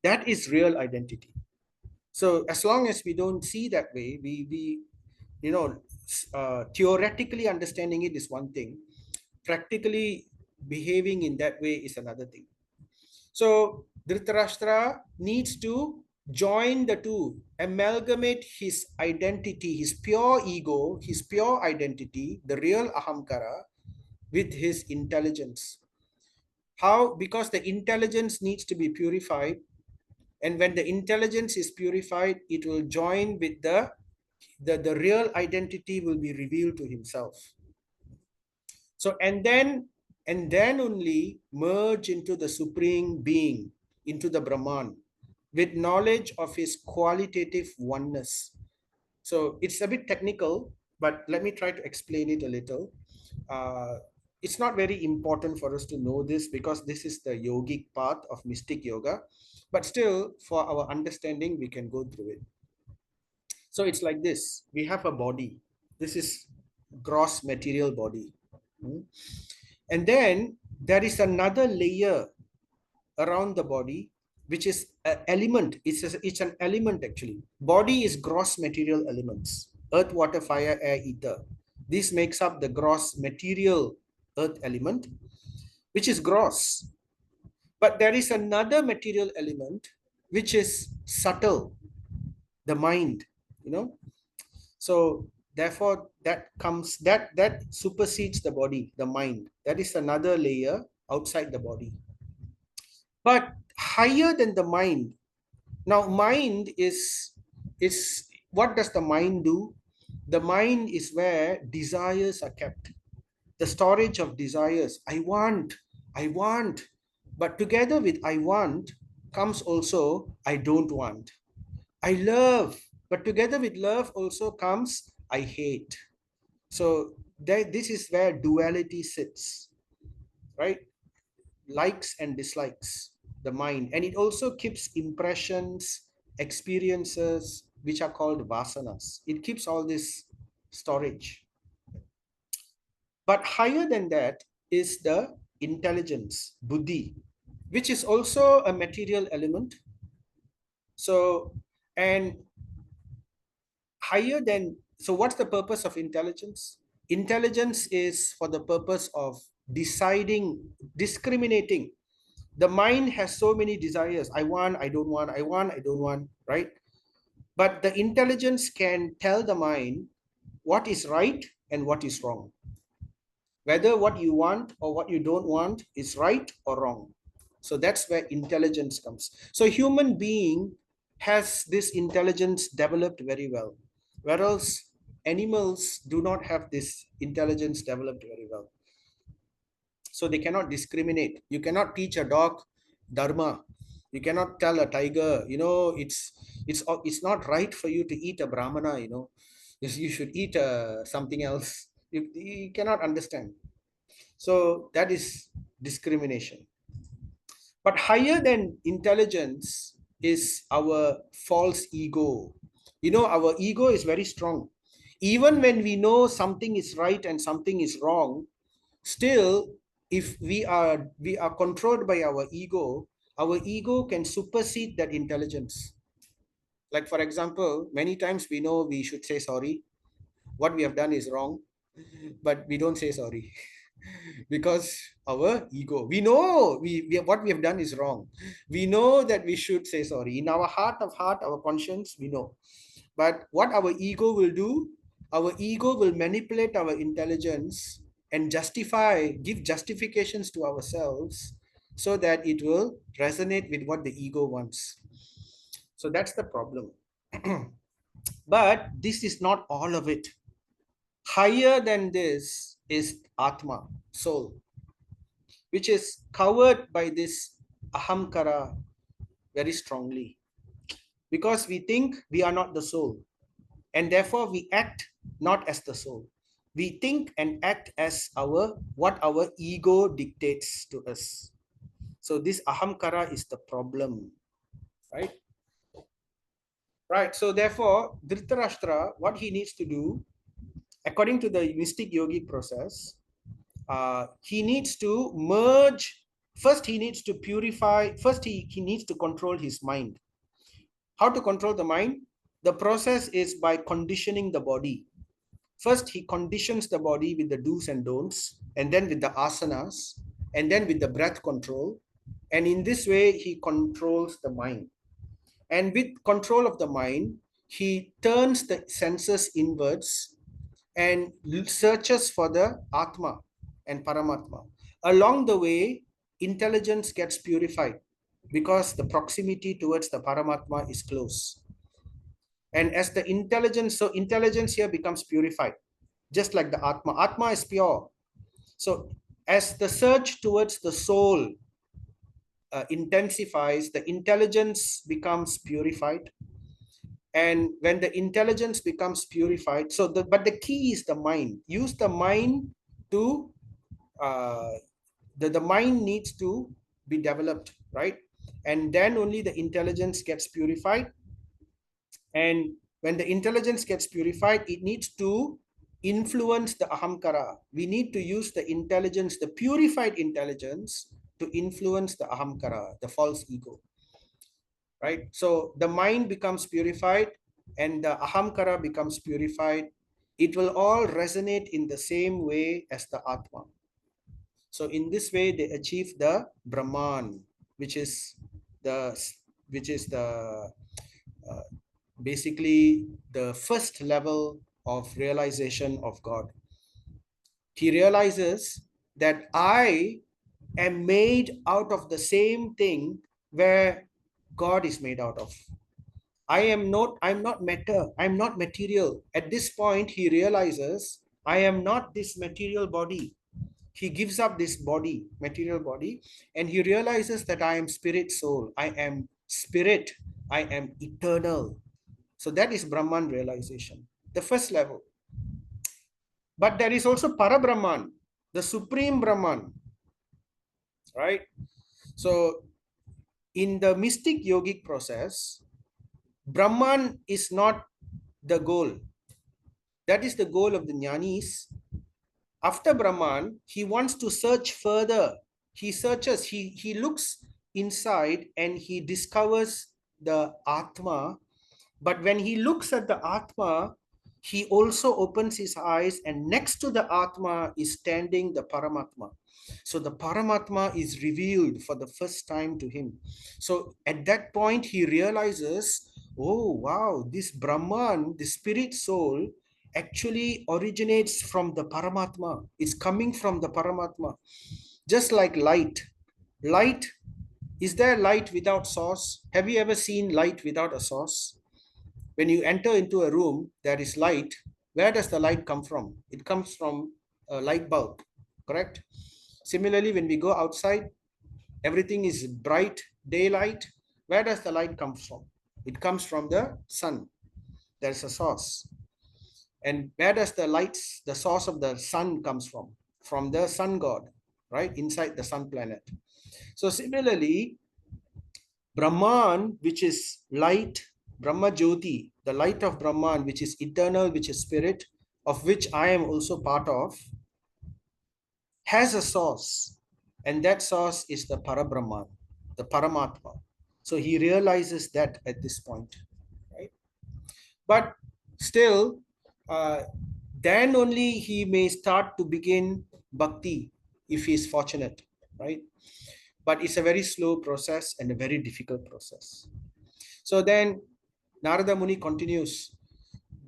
That is real identity. So as long as we don't see that way, we you know, theoretically understanding it is one thing, practically behaving in that way is another thing. So Dhritarashtra needs to join the two, amalgamate his identity, his pure ego, his pure identity, the real ahamkara, with his intelligence. How? Because the intelligence needs to be purified, and when the intelligence is purified, it will join with the real identity will be revealed to himself. So and then only merge into the supreme being, into the Brahman, with knowledge of his qualitative oneness. So it's a bit technical, but let me try to explain it a little. It's not very important for us to know this because this is the yogic path of mystic yoga, but still for our understanding we can go through it. So it's like this: we have a body. This is gross material body. Hmm? And then there is another layer around the body, which is an element. It's an element actually. Body is gross material elements: earth, water, fire, air, ether. This makes up the gross material earth element, which is gross. But there is another material element which is subtle, the mind, you know. So therefore that supersedes the body, the mind. That is another layer outside the body. But higher than the mind. Now mind is what does the mind do? The mind is where desires are kept. The storage of desires. I want. But together with I want comes also I don't want. I love, but together with love also comes I hate. So this is where duality sits, right? Likes and dislikes, the mind. And it also keeps impressions, experiences, which are called vasanas. It keeps all this storage. But higher than that is the intelligence, buddhi, which is also a material element. So, and higher than, so what's the purpose of intelligence? Intelligence is for the purpose of deciding, discriminating. The mind has so many desires. I want, I don't want, I want, I don't want, right? But the intelligence can tell the mind what is right and what is wrong, whether what you want or what you don't want is right or wrong. So that's where intelligence comes. So human being has this intelligence developed very well, whereas animals do not have this intelligence developed very well. So they cannot discriminate. You cannot teach a dog dharma. You cannot tell a tiger, it's not right for you to eat a brahmana. You should eat something else. You cannot understand. So that is discrimination. But higher than intelligence is our false ego. Our ego is very strong. Even when we know something is right and something is wrong, still, if we are controlled by our ego can supersede that intelligence. Like for example, many times we know we should say sorry. What we have done is wrong, but we don't say sorry because our ego. We know what we have done is wrong. We know that we should say sorry. In our heart of heart, our conscience, we know. But what our ego will do, our ego will manipulate our intelligence and give justifications to ourselves so that it will resonate with what the ego wants. So that's the problem. But this is not all of it. Higher than this is Atma, soul, which is covered by this ahamkara very strongly. Because we think we are not the soul, and therefore we act not as the soul. We think and act as what our ego dictates to us. So this ahamkara is the problem, right? Right. So therefore, Dhritarashtra, what he needs to do, according to the mystic yogic process, he needs to merge. First, he needs to purify. First, he needs to control his mind. How to control the mind? The process is by conditioning the body. First, he conditions the body with the do's and don'ts, and then with the asanas, and then with the breath control. And in this way, he controls the mind. And with control of the mind, he turns the senses inwards and searches for the Atma and Paramatma. Along the way, intelligence gets purified because the proximity towards the Paramatma is close. And as the intelligence, so intelligence here becomes purified, just like the Atma. Atma is pure. So as the search towards the soul intensifies, the intelligence becomes purified. And when the intelligence becomes purified, but the key is the mind. Use the mind to uh, the mind needs to be developed, right? And then only the intelligence gets purified. And when the intelligence gets purified, it needs to influence the ahamkara. We need to use the intelligence, the purified intelligence, to influence the ahamkara, the false ego, right? So the mind becomes purified and the ahamkara becomes purified. It will all resonate in the same way as the atma. So in this way, they achieve the Brahman, which is the which is the uh, basically the first level of realization of God. He realizes that I am made out of the same thing where God is made out of. I'm not matter, I'm not material. At this point, he realizes I am not this material body. He gives up this body, material body, and he realizes that I am spirit soul. I am spirit. I am eternal. So that is Brahman realization, the first level. But there is also Parabrahman, the supreme Brahman, right? So in the mystic yogic process, Brahman is not the goal. That is the goal of the jnanis. After Brahman, he wants to search further. He searches, he looks inside and he discovers the Atma. But when he looks at the Atma, he also opens his eyes, and next to the Atma is standing the Paramatma. So the Paramatma is revealed for the first time to him. So at that point, he realizes, oh, wow, this Brahman, the spirit soul, actually originates from the Paramatma. It's coming from the Paramatma. Just like light. Light, is there light without source? Have you ever seen light without a source? When you enter into a room, there is light. Where does the light come from? It comes from a light bulb, correct? Similarly, when we go outside, everything is bright, daylight. Where does the light come from? It comes from the sun. There's a source. And where does the lights, the source of the sun comes from? From the sun god, right? Inside the sun planet. So similarly, Brahman, which is light, Brahma Jyoti, the light of Brahman, which is eternal, which is spirit, of which I am also part of, has a source. And that source is the Parabrahman, the Paramatma. So he realizes that at this point, right? But still, then only he may start to begin bhakti if he is fortunate, right? But it's a very slow process and a very difficult process. So then Narada Muni continues.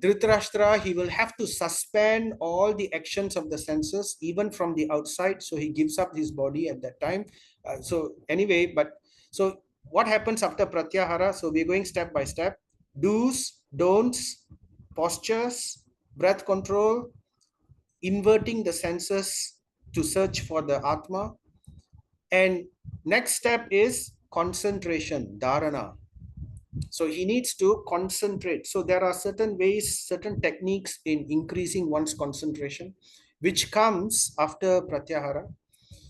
Dhritarashtra, he will have to suspend all the actions of the senses, even from the outside. So he gives up his body at that time. So anyway, so what happens after Pratyahara? So we're going step by step. Do's, don'ts, postures, breath control, inverting the senses to search for the Atma. And next step is concentration, dharana. So he needs to concentrate. So there are certain ways, certain techniques in increasing one's concentration, which comes after pratyahara.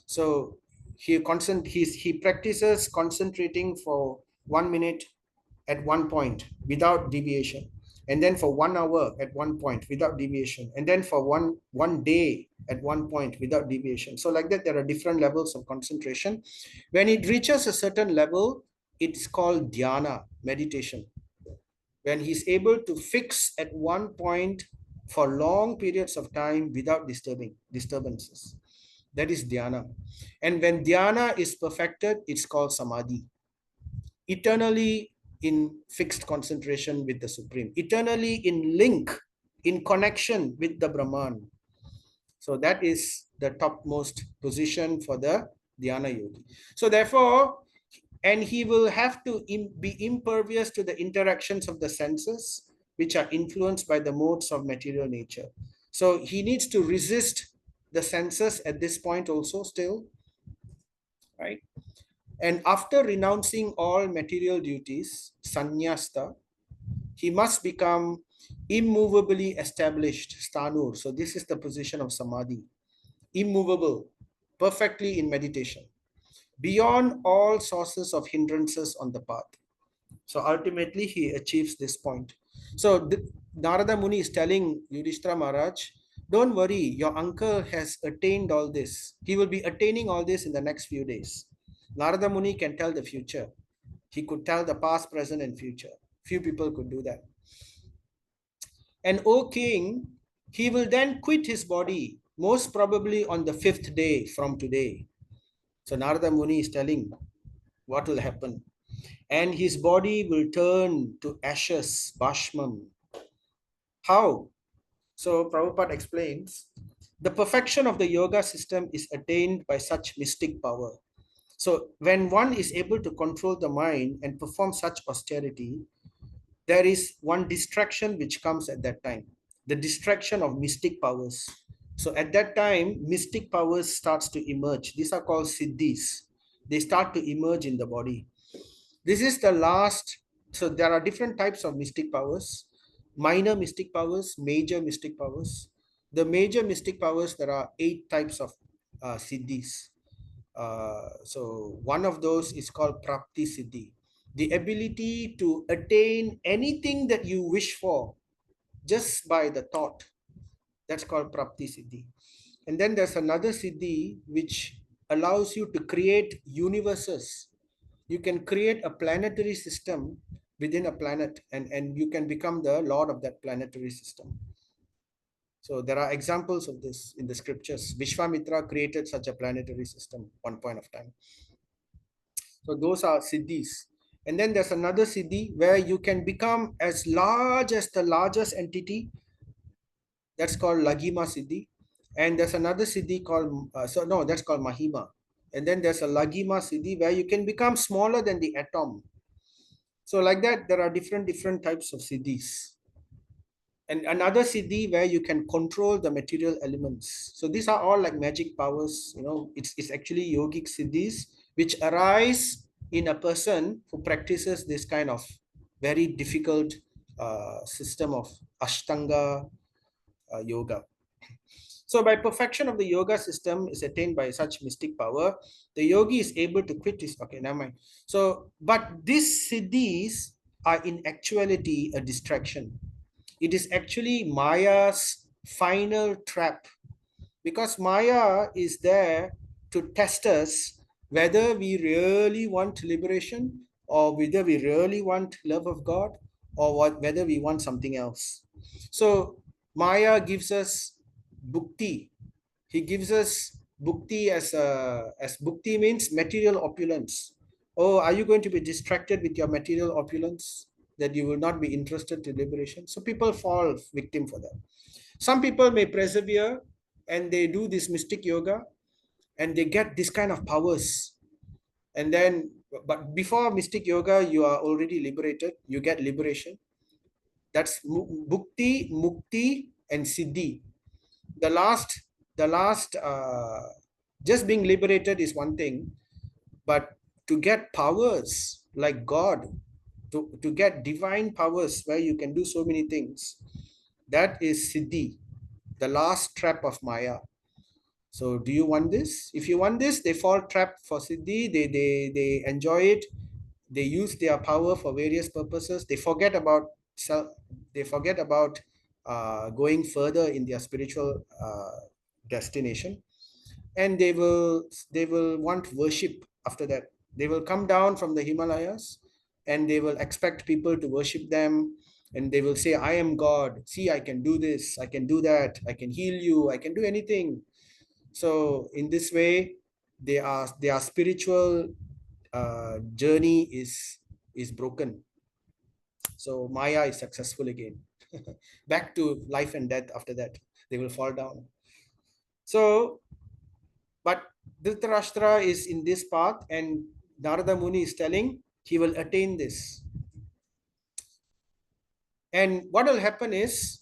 So he practices concentrating for 1 minute at one point without deviation, and then for 1 hour at one point without deviation, and then for one day at one point without deviation. So like that, there are different levels of concentration. When it reaches a certain level, it's called dhyana, meditation. When he's able to fix at one point for long periods of time without disturbances, that is dhyana. And when dhyana is perfected, it's called samadhi. Eternally in fixed concentration with the Supreme, eternally in link, in connection with the Brahman. So that is the topmost position for the Dhyana Yogi. So therefore, and he will have to be impervious to the interactions of the senses, which are influenced by the modes of material nature. So he needs to resist the senses at this point also still, right? And after renouncing all material duties, sannyasta, he must become immovably established, stanur. So this is the position of samadhi, immovable. perfectly in meditation, beyond all sources of hindrances on the path. So ultimately, he achieves this point. So Narada Muni is telling Yudhishthira Maharaj, don't worry, your uncle has attained all this. He will be attaining all this in the next few days. Narada Muni can tell the future. He could tell the past, present, and future. Few people could do that. And O king, he will then quit his body, most probably on the fifth day from today. So Narada Muni is telling what will happen. And his body will turn to ashes, bhashmam. How? So Prabhupada explains, the perfection of the yoga system is attained by such mystic power. So when one is able to control the mind and perform such austerity, there is one distraction which comes at that time, the distraction of mystic powers. So at that time, mystic powers starts to emerge. These are called siddhis. They start to emerge in the body. This is the last. So there are different types of mystic powers, minor mystic powers, major mystic powers. The major mystic powers, there are 8 types of siddhis. So one of those is called prapti siddhi, the ability to attain anything that you wish for just by the thought. That's called prapti siddhi. And then there's another siddhi which allows you to create universes. You can create a planetary system within a planet, and you can become the lord of that planetary system. So there are examples of this in the scriptures. Vishwamitra created such a planetary system one point of time. So those are siddhis. And then there's another siddhi where you can become as large as the largest entity. That's called Lagima siddhi. And there's another siddhi called, that's called Mahima. And then there's a Lagima siddhi where you can become smaller than the atom. So like that, there are different types of siddhis. And another siddhi where you can control the material elements. So these are all like magic powers. It's actually yogic siddhis which arise in a person who practices this kind of very difficult system of Ashtanga yoga. So by perfection of the yoga system is attained by such mystic power, the yogi is able to quit his, okay, never mind. So, but these siddhis are in actuality a distraction. It is actually Maya's final trap, because Maya is there to test us whether we really want liberation, or whether we really want love of God, or whether we want something else. So Maya gives us bhukti. He gives us bhukti as bhukti means material opulence. Oh, are you going to be distracted with your material opulence that you will not be interested to liberation? So people fall victim for that. Some people may persevere and they do this mystic yoga and they get this kind of powers. And then, but before mystic yoga, you are already liberated. You get liberation. That's bhukti, mukti, and siddhi. The last, just being liberated is one thing, but to get powers like God, to get divine powers where you can do so many things, that is siddhi, the last trap of Maya. So do you want this? If you want this, they fall trapped for siddhi. They enjoy it. They use their power for various purposes. They forget about self. They forget about going further in their spiritual destination, and they will want worship after that. They will come down from the Himalayas, and they will expect people to worship them, and they will say, I am God. See, I can do this, I can do that, I can heal you, I can do anything. So in this way, their spiritual journey is broken. So Maya is successful again. Back to life and death after that. They will fall down. So, but Dhritarashtra is in this path, and Narada Muni is telling he will attain this. And what will happen is,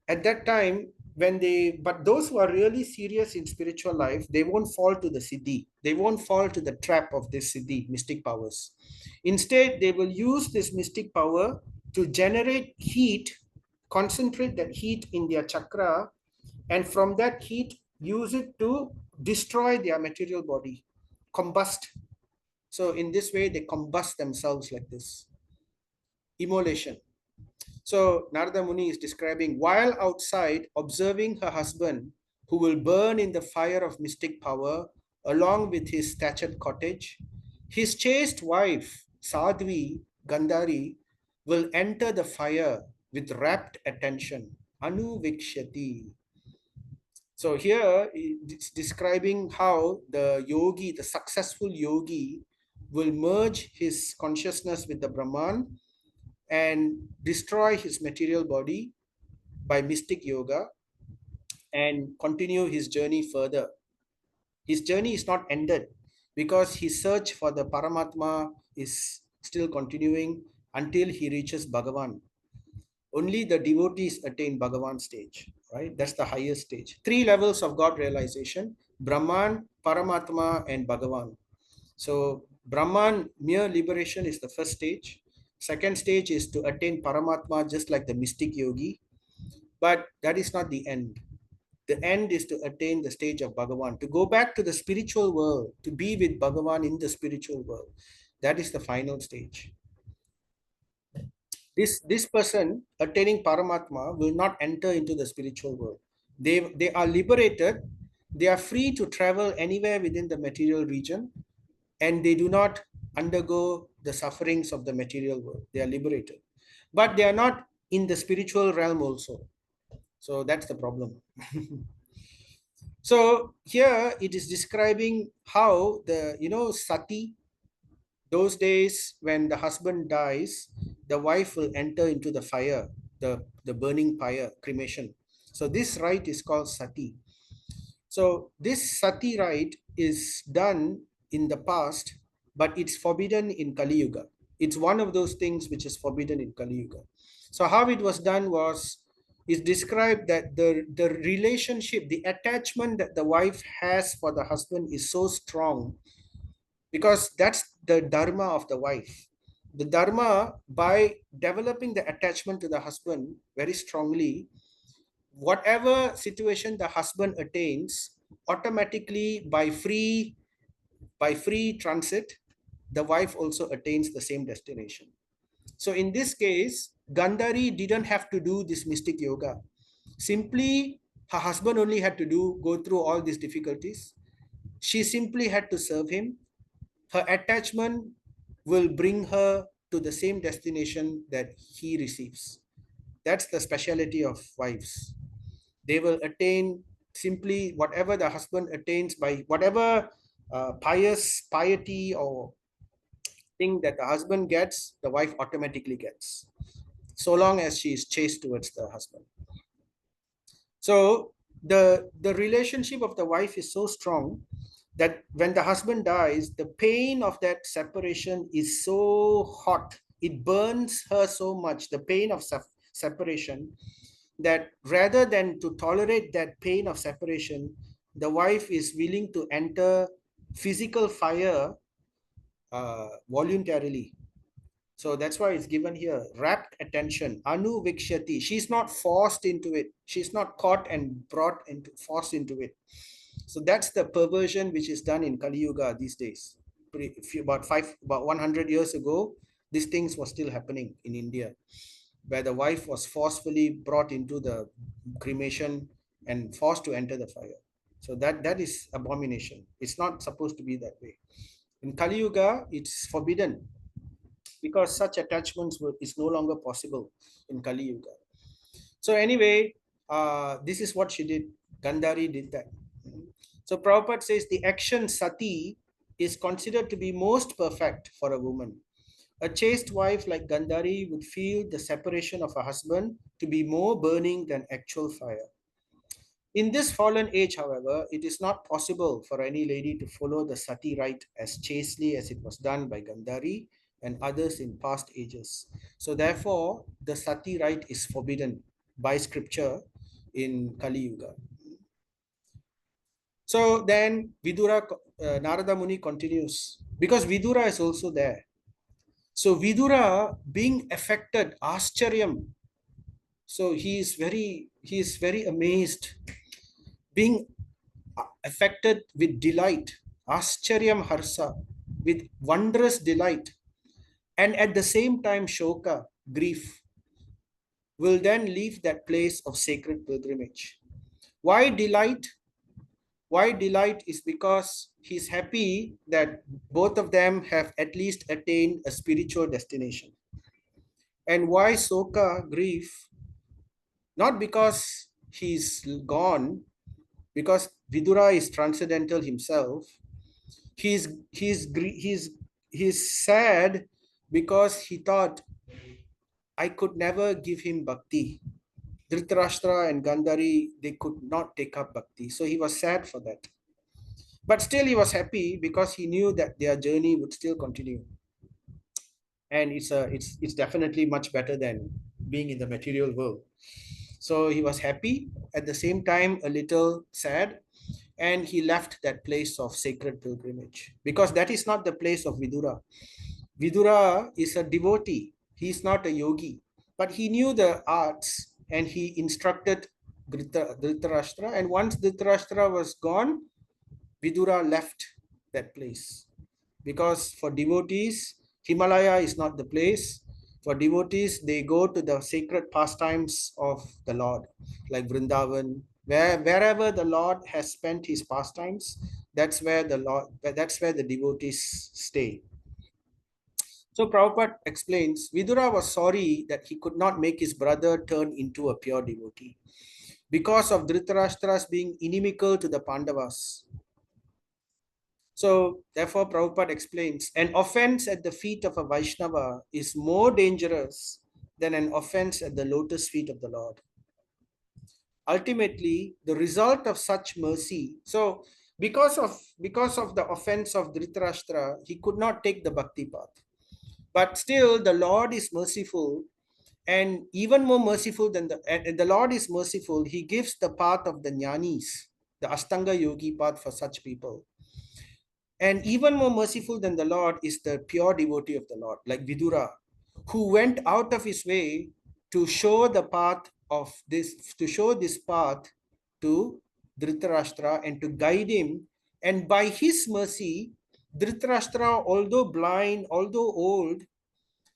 at that time, but those who are really serious in spiritual life, they won't fall to the siddhi. They won't fall to the trap of this siddhi, mystic powers. Instead, they will use this mystic power to generate heat, concentrate that heat in their chakra, and from that heat, use it to destroy their material body, combust. So in this way, they combust themselves like this. Immolation. So Narada Muni is describing while outside observing her husband, who will burn in the fire of mystic power along with his thatched cottage, his chaste wife, Sadhvi Gandhari, will enter the fire with rapt attention. Anuvikshati. So here it's describing how the yogi, the successful yogi, will merge his consciousness with the Brahman and destroy his material body by mystic yoga and continue his journey further. His journey is not ended because his search for the Paramatma is still continuing until he reaches Bhagavan. Only the devotees attain Bhagavan stage, right? That's the highest stage. Three levels of God realization: Brahman, Paramatma, and Bhagavan. So, Brahman, mere liberation is the first stage. Second stage is to attain Paramatma, just like the mystic yogi. But that is not the end. The end is to attain the stage of Bhagavan, to go back to the spiritual world, to be with Bhagavan in the spiritual world. That is the final stage. This person attaining Paramatma will not enter into the spiritual world. They are liberated. They are free to travel anywhere within the material region, and they do not undergo the sufferings of the material world. They are liberated. But they are not in the spiritual realm also. So that's the problem. So here it is describing how the, sati, those days when the husband dies, the wife will enter into the fire, the burning fire, cremation. So this rite is called sati. So this sati rite is done in the past, but it's forbidden in Kali Yuga. It's one of those things which is forbidden in Kali Yuga. So how it was done was, is described that the relationship, the attachment that the wife has for the husband is so strong, because that's the dharma of the wife. The dharma, by developing the attachment to the husband very strongly, whatever situation the husband attains, automatically by free transit, the wife also attains the same destination. So in this case, Gandhari didn't have to do this mystic yoga. Simply, her husband only had to go through all these difficulties. She simply had to serve him. Her attachment will bring her to the same destination that he receives. That's the speciality of wives. They will attain simply whatever the husband attains by whatever piety or thing that the husband gets, the wife automatically gets, so long as she is chaste towards the husband. So the relationship of the wife is so strong that when the husband dies, the pain of that separation is so hot. It burns her so much, the pain of separation, that rather than to tolerate that pain of separation, the wife is willing to enter physical fire voluntarily. So that's why it's given here, rapt attention, anu vikshati. She's not forced into it. She's not caught and brought into, forced into it. So that's the perversion which is done in Kali Yuga these days. About 100 years ago, these things were still happening in India, where the wife was forcefully brought into the cremation and forced to enter the fire. So that is abomination. It's not supposed to be that way. In Kali Yuga, it's forbidden because such attachments is no longer possible in Kali Yuga. So anyway, this is what she did. Gandhari did that. So Prabhupada says the action sati is considered to be most perfect for a woman. A chaste wife like Gandhari would feel the separation of a husband to be more burning than actual fire. In this fallen age, however, it is not possible for any lady to follow the sati rite as chastely as it was done by Gandhari and others in past ages. So therefore, the sati rite is forbidden by scripture in Kali Yuga. So then Narada Muni continues, because Vidura is also there. So Vidura being affected, Ascharyam. So he is very amazed, being affected with delight, Ascharyam Harsa, with wondrous delight, and at the same time Shoka, grief, will then leave that place of sacred pilgrimage. Why delight? Why delight is because he's happy that both of them have at least attained a spiritual destination. And why Soka, grief? Not because he's gone, because Vidura is transcendental himself. He's sad because he thought I could never give him bhakti. Dhritarashtra and Gandhari, they could not take up bhakti. So he was sad for that. But still he was happy because he knew that their journey would still continue. And it's definitely much better than being in the material world. So he was happy, at the same time a little sad, and he left that place of sacred pilgrimage because that is not the place of Vidura. Vidura is a devotee. He is not a yogi, but he knew the arts and he instructed Dhritarashtra. And once Dhritarashtra was gone, Vidura left that place. Because for devotees, Himalaya is not the place. For devotees, they go to the sacred pastimes of the Lord, like Vrindavan, wherever the Lord has spent his pastimes, that's where the devotees stay. So Prabhupada explains, Vidura was sorry that he could not make his brother turn into a pure devotee because of Dhritarashtra's being inimical to the Pandavas. So therefore Prabhupada explains, an offense at the feet of a Vaishnava is more dangerous than an offense at the lotus feet of the Lord. Ultimately, the result of such mercy, so because of the offense of Dhritarashtra, he could not take the bhakti path. But still, the Lord is merciful, and even more merciful than the Lord is merciful. He gives the path of the jnanis, the Ashtanga yogi path for such people. And even more merciful than the Lord is the pure devotee of the Lord, like Vidura, who went out of his way to show the path of this, to show this path to Dhritarashtra and to guide him. And by his mercy, Dhritarashtra, although blind, although old,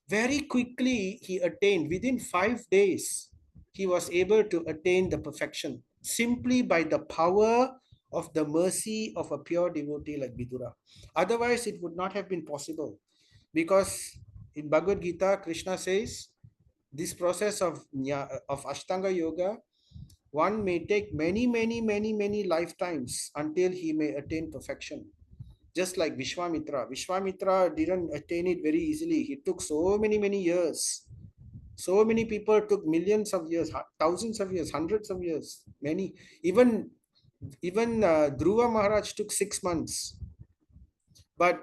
very quickly he attained, within 5 days, he was able to attain the perfection simply by the power of the mercy of a pure devotee like Vidura. Otherwise, it would not have been possible because in Bhagavad Gita, Krishna says this process of Ashtanga Yoga, one may take many lifetimes until he may attain perfection. Just like Vishwamitra. Vishwamitra didn't attain it very easily. He took so many years. So many people took millions of years, thousands of years, hundreds of years, many. Even Dhruva Maharaj took 6 months. But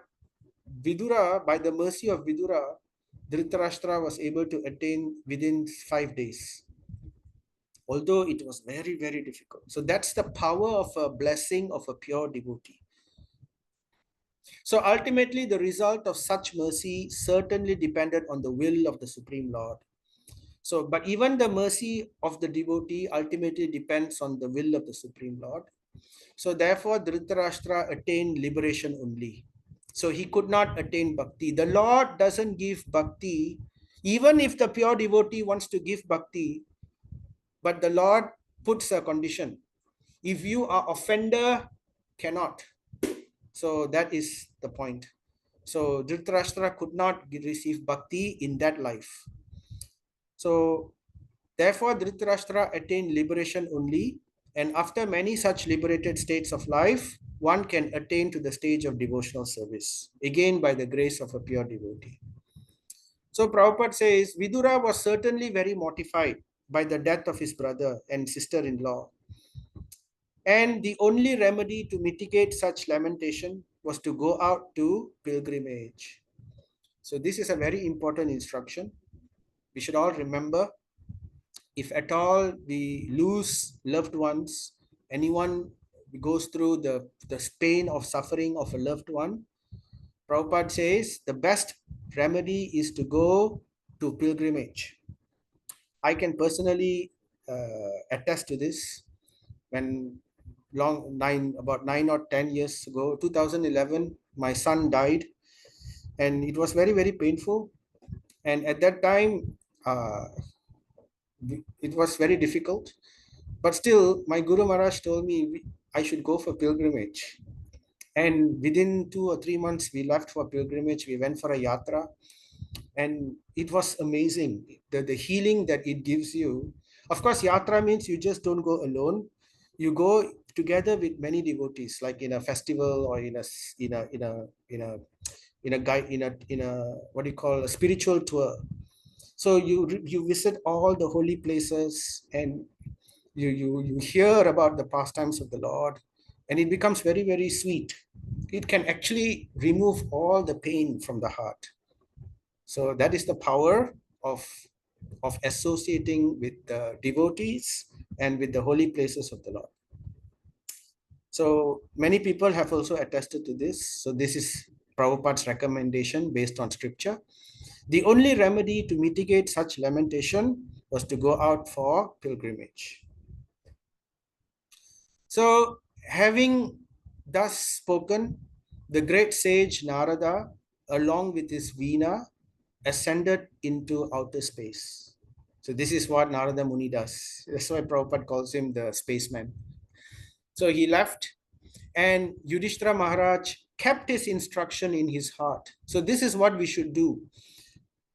Vidura, by the mercy of Vidura, Dhritarashtra was able to attain within 5 days. Although it was very difficult. So that's the power of a blessing of a pure devotee. So ultimately, the result of such mercy certainly depended on the will of the Supreme Lord. So, but even the mercy of the devotee ultimately depends on the will of the Supreme Lord. So therefore, Dhritarashtra attained liberation only. So he could not attain bhakti. The Lord doesn't give bhakti, even if the pure devotee wants to give bhakti, but the Lord puts a condition. If you are offender, cannot. So that is the point. So Dhritarashtra could not receive bhakti in that life. So therefore Dhritarashtra attained liberation only, and after many such liberated states of life, one can attain to the stage of devotional service, again by the grace of a pure devotee. So Prabhupada says, Vidura was certainly very mortified by the death of his brother and sister-in-law. And the only remedy to mitigate such lamentation was to go out to pilgrimage. So this is a very important instruction. We should all remember, if at all we lose loved ones, anyone goes through the pain of suffering of a loved one, Prabhupada says the best remedy is to go to pilgrimage. I can personally attest to this. When about 9 or 10 years ago, 2011, my son died, and it was very, very painful. And at that time, uh, it was very difficult. But still, my Guru Maharaj told me I should go for pilgrimage. And within 2 or 3 months, we left for pilgrimage. We went for a yatra, and it was amazing. The healing that it gives you. Of course, yatra means you just don't go alone. You go together with many devotees, like in a festival or in a s- in a guide in a what do you call a spiritual tour. So you visit all the holy places, and you hear about the pastimes of the Lord, and it becomes very, very sweet. It can actually remove all the pain from the heart. So that is the power of associating with the devotees and with the holy places of the Lord. So many people have also attested to this. So this is Prabhupada's recommendation based on scripture. The only remedy to mitigate such lamentation was to go out for pilgrimage. So, having thus spoken, the great sage Narada, along with his Veena, ascended into outer space. So, this is what Narada Muni does. That's why Prabhupada calls him the spaceman. So, he left, and Yudhishthira Maharaj kept his instruction in his heart. So, this is what we should do.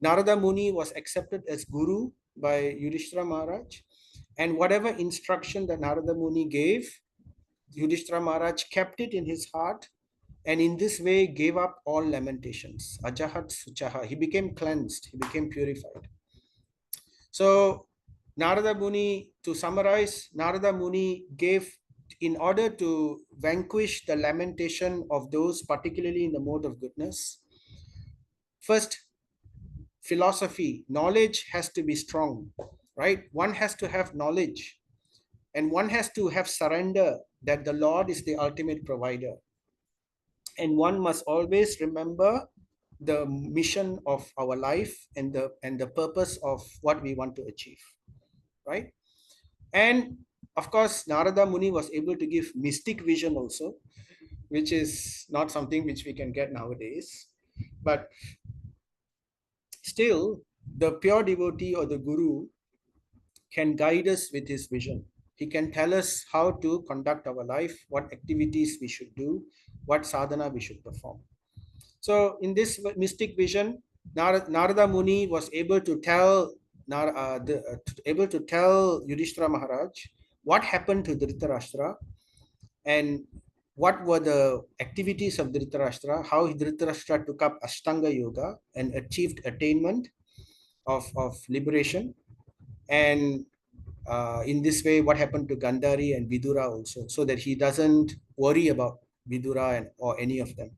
Narada Muni was accepted as Guru by Yudhishthira Maharaj, and whatever instruction that Narada Muni gave, Yudhishthira Maharaj kept it in his heart, and in this way gave up all lamentations. Ajahat Suchaha. He became cleansed, he became purified. So, Narada Muni, to summarize, Narada Muni gave, in order to vanquish the lamentation of those, particularly in the mode of goodness, first, philosophy, knowledge has to be strong, right? One has to have knowledge, and one has to have surrender that the Lord is the ultimate provider. And one must always remember the mission of our life and the purpose of what we want to achieve, right? And of course, Narada Muni was able to give mystic vision also, which is not something which we can get nowadays. But still, the pure devotee or the guru can guide us with his vision. He can tell us how to conduct our life, what activities we should do, what sadhana we should perform. So in this mystic vision, Narada Muni was able to tell Yudhishthira Maharaj what happened to Dhritarashtra, and what were the activities of Dhritarashtra, how Dhritarashtra took up Ashtanga Yoga and achieved attainment of liberation, and in this way, what happened to Gandhari and Vidura also, so that he doesn't worry about Vidura or any of them.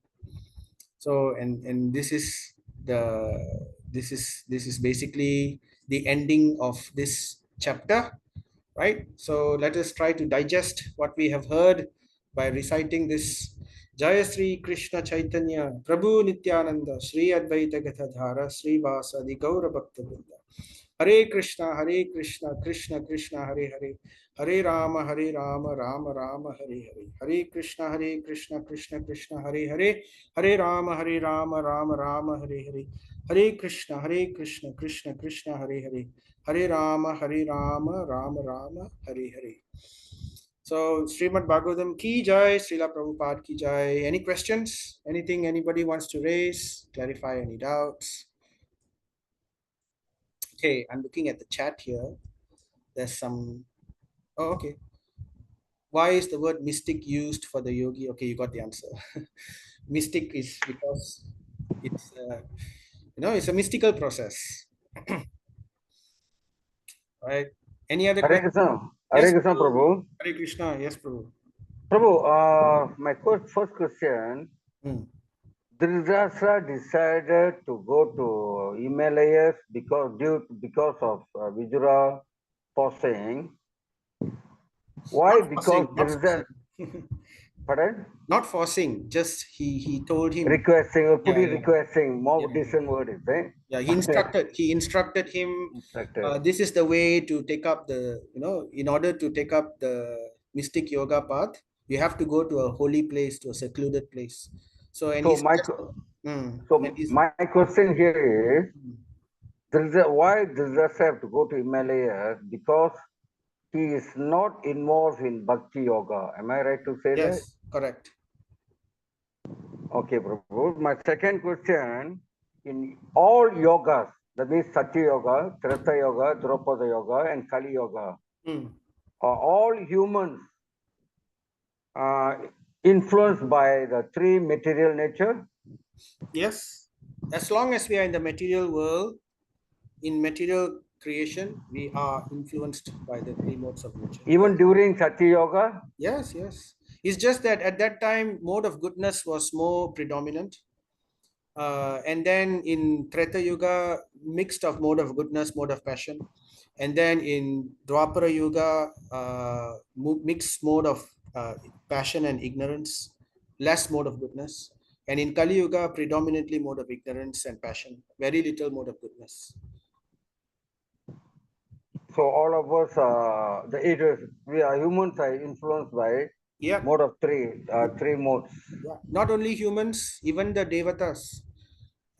So, and this is basically the ending of this chapter, right? So let us try to digest what we have heard by reciting this. Jaya Sri Krishna Chaitanya Prabhu Nityananda Sri Advaita Gatadhara Sri Vasadi Gaura Bhakta Vrinda. Hare Krishna, Krishna Krishna, Hare Hare, Hare Rama, Rama Rama, Hare Hare. Hare Krishna, Krishna Krishna, Hare Hare, Hare Rama, Rama Rama, Hare Hare. Hare Krishna, Krishna Krishna, Hare Hare, Hare Rama, Rama Rama, Hare Hare. So, Srimad Bhagavatam ki jai, Srila Prabhupada ki jai. Any questions? Anything anybody wants to raise? Clarify any doubts? Okay, I'm looking at the chat here. There's some. Oh, okay. Why is the word mystic used for the yogi? Okay, you got the answer. Mystic is because it's it's a mystical process, right? Any other Hare question? Krishna. Yes, Hare Krishna, Prabhu. Prabhu. Hare Krishna. Yes, Prabhu. Prabhu, my first question. Hmm. Dhritarashtra decided to go to Himalayas because of Vijura forcing. Why? Not Because forcing, not Dhritarashtra, forcing. pardon? Not forcing. Just he told him. Requesting, or put Yeah, it yeah, requesting, yeah, more yeah. decent word is it? Yeah, he instructed him, Instructed. this is the way to take up the, in order to take up the mystic yoga path, You have to go to a holy place, to a secluded place. So, and So he my suggested, and so he's, my question here is, why Dhritarashtra have to go to Himalayas? Because he is not involved in Bhakti Yoga. Am I right to say that? yes, correct. Okay, Prabhu. My second question, in all yogas, that means Satya Yoga, Treta Yoga, Draupada Yoga, and Kali Yoga, Mm. are all humans uh, influenced by the three material nature? Yes, as long as we are in the material world, in material creation, we are influenced by the three modes of nature. Yes, Even during Satya Yoga? yes, yes. It's just that at that time, mode of goodness was more predominant. And then in Treta Yuga, mixed of mode of goodness, mode of passion. And then in Dwapara Yuga, mixed mode of passion and ignorance, less mode of goodness. And in Kali Yuga, predominantly mode of ignorance and passion, very little mode of goodness. So all of us, the eaters, we are humans are influenced by Yeah, mode of three modes. yeah. Not only humans, even the devatas,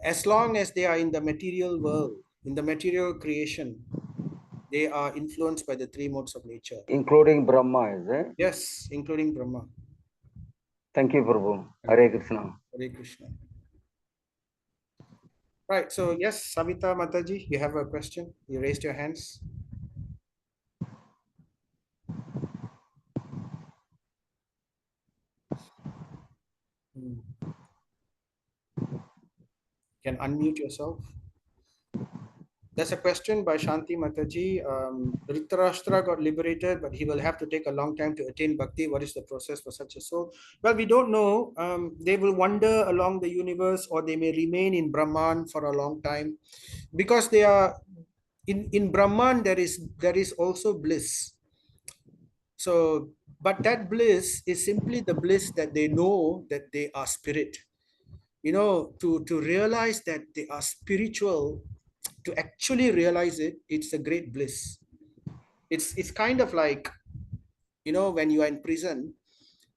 as long as they are in the material world, in the material creation, they are influenced by the three modes of nature. Including Brahma, is it? Yes, including Brahma. Thank you, Prabhu. Thank Hare you. Krishna. Hare Krishna. Right. So yes, Savita Mataji, you have a question. You raised your hands. Hmm. Can unmute yourself. There's a question by Shanti Mataji. Dhritarashtra got liberated, but he will have to take a long time to attain bhakti. What is the process for such a soul? Well, we don't know. They will wander along the universe, or they may remain in Brahman for a long time, because they are in Brahman. There is also bliss. So, but that bliss is simply the bliss that they know that they are spirit. To realize that they are spiritual, to actually realize it, it's a great bliss. It's kind of like, when you are in prison,